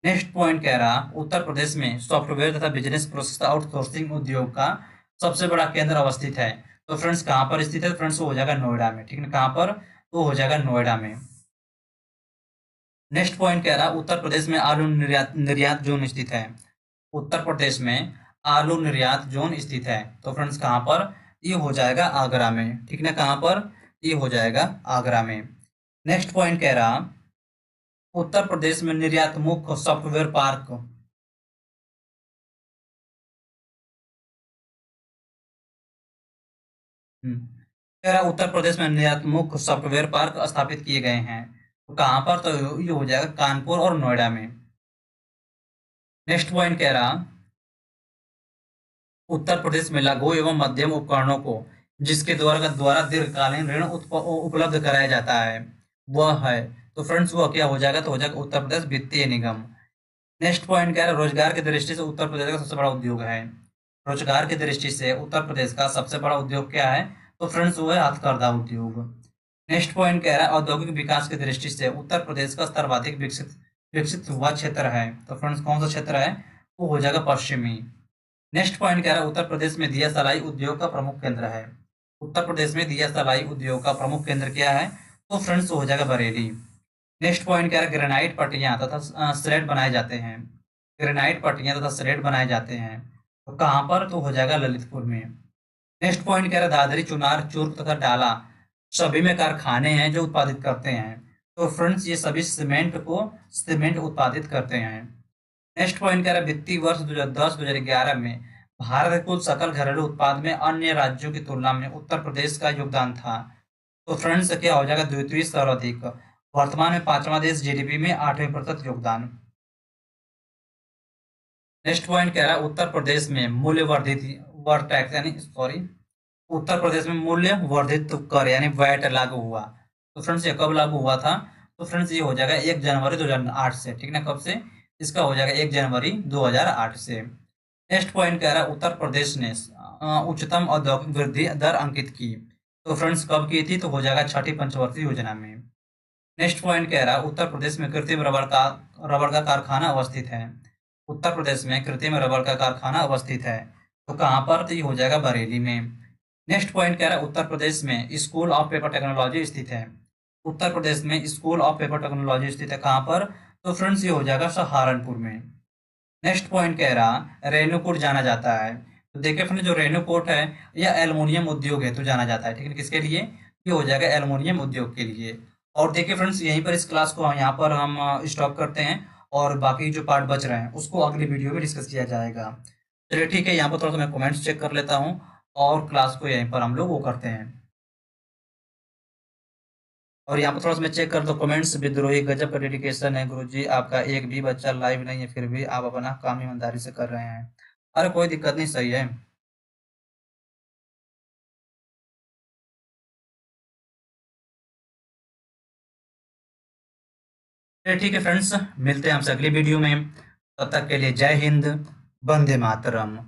नेक्स्ट पॉइंट कह रहा उत्तर प्रदेश में सॉफ्टवेयर तथा बिजनेस प्रोसेस आउटसोर्सिंग उद्योग का सबसे बड़ा केंद्र अवस्थित है। तो फ्रेंड्स कहाँ पर स्थित है, फ्रेंड्स वो हो जाएगा नोएडा में, ठीक है। कहाँ पर, तो हो जाएगा नोएडा में। नेक्स्ट पॉइंट कह रहा उत्तर प्रदेश में आलू निर्यात निर्यात जोन स्थित है। उत्तर प्रदेश में आलू निर्यात जोन स्थित है, तो फ्रेंड्स कहाँ पर, ये हो जाएगा आगरा में, ठीक ना। कहाँ पर, ये हो जाएगा आगरा में। नेक्स्ट पॉइंट कह रहा उत्तर प्रदेश में निर्यातमुख सॉफ्टवेयर पार्क, कह रहा उत्तर प्रदेश में निर्यातमुख सॉफ्टवेयर पार्क स्थापित किए गए हैं। तो कहाँ पर, तो ये हो जाएगा कानपुर और नोएडा में। नेक्स्ट पॉइंट कह रहा उत्तर प्रदेश में लघु एवं मध्यम उपकरणों को जिसके द्वारा दीर्घकालीन ऋण उपलब्ध कराया जाता है वह है, तो फ्रेंड्स वह क्या हो जाएगा, तो हो जाएगा उत्तर प्रदेश वित्तीय निगम। नेक्स्ट पॉइंट क्या है, रोजगार की दृष्टि से उत्तर प्रदेश का सबसे बड़ा उद्योग है। रोजगार की दृष्टि से उत्तर प्रदेश का सबसे बड़ा उद्योग क्या है, तो फ्रेंड्स वो है हथकरघा उद्योग। नेक्स्ट पॉइंट कह रहा है औद्योगिक विकास की दृष्टि से उत्तर प्रदेश का सर्वाधिक विकसित विकसित हुआ क्षेत्र है। तो फ्रेंड्स कौन सा क्षेत्र है, वो हो जाएगा पश्चिमी। नेक्स्ट पॉइंट कह रहा है उत्तर प्रदेश में दिया सलाई उद्योग का प्रमुख केंद्र है। उत्तर प्रदेश में दिया सलाई उद्योग का प्रमुख केंद्र क्या है, तो फ्रेंड्स हो जाएगा बरेली। नेक्स्ट पॉइंट कह रहा है ग्रेनाइट पट्टियां तथा स्लेट बनाए जाते हैं। ग्रेनाइट पट्टियां तथा स्लेट बनाए जाते हैं, तो कहाँ पर, तो हो जाएगा ललितपुर में। नेक्स्ट पॉइंट कह रहा है दादरी चुनार चूर्क तथा डाला सभी में कारखाने हैं जो उत्पादित करते हैं। तो फ्रेंड्स ये सभी सीमेंट उत्पादित करते हैं। नेक्स्ट पॉइंट कह रहा है वित्तीय वर्ष 2010-2011 में भारत के कुल सकल घरेलू उत्पाद में अन्य राज्यों की तुलना में उत्तर प्रदेश का योगदान था। तो फ्रेंड्स क्या हो जाएगा, द्वितीय सर्वाधिक। वर्तमान में 5वां देश, जीडीपी में 8वें प्रतिशत योगदान। नेक्स्ट पॉइंट कह रहा है उत्तर प्रदेश में मूल्य वर्धित वर टैक्स यानी सॉरी उत्तर प्रदेश में मूल्य वर्धित कर यानी वैट लागू हुआ। तो फ्रेंड्स ये कब लागू हुआ था, तो फ्रेंड्स ये हो जाएगा 1 जनवरी 2008 से, ठीक ना। कब से, इसका हो जाएगा 1 जनवरी 2008 से। नेक्स्ट पॉइंट कह रहा है उत्तर प्रदेश ने उच्चतम औद्योगिक वृद्धि दर अंकित की। तो फ्रेंड्स कब की थी, तो हो जाएगा छठी पंचवर्षीय योजना में। नेक्स्ट पॉइंट कह रहा है उत्तर प्रदेश में कृत्रिम रबड़ का कारखाना अवस्थित है। उत्तर प्रदेश में कृत्रिम रबड़ का कारखाना अवस्थित है, तो कहाँ पर, तो ये हो जाएगा बरेली में। नेक्स्ट पॉइंट कह रहा है उत्तर प्रदेश में स्कूल ऑफ पेपर टेक्नोलॉजी स्थित है। उत्तर प्रदेश में स्कूल ऑफ पेपर टेक्नोलॉजी स्थित है, कहाँ पर, तो फ्रेंड्स ये हो जाएगा सहारनपुर में। नेक्स्ट पॉइंट कह रहा रेणुकूट जाना जाता है। तो देखिए फ्रेंड्स जो रेणुकूट है यह एल्युमिनियम उद्योग है, तो जाना जाता है, ठीक है। किसके लिए, ये हो जाएगा एल्युमिनियम उद्योग के लिए। और देखिए फ्रेंड्स यहीं पर इस क्लास को यहाँ पर हम स्टॉप करते हैं और बाकी जो पार्ट बच रहे हैं उसको अगली वीडियो में डिस्कस किया जाएगा। चलिए ठीक है, यहाँ पर थोड़ा सा मैं कमेंट्स चेक कर लेता हूँ और क्लास को यहीं पर हम लोग वो करते हैं। और यहाँ पर थोड़ा सा मैं चेक कर, तो कमेंट्स विद्रोही गजब का डेडिकेशन है गुरुजी, आपका एक भी बच्चा लाइव नहीं है फिर भी आप अपना काम ईमानदारी से कर रहे हैं। अरे कोई दिक्कत नहीं, सही है। चलिए ठीक है फ्रेंड्स, मिलते हैं हमसे अगली वीडियो में। तब तक के लिए जय हिंद, वंदे मातरम।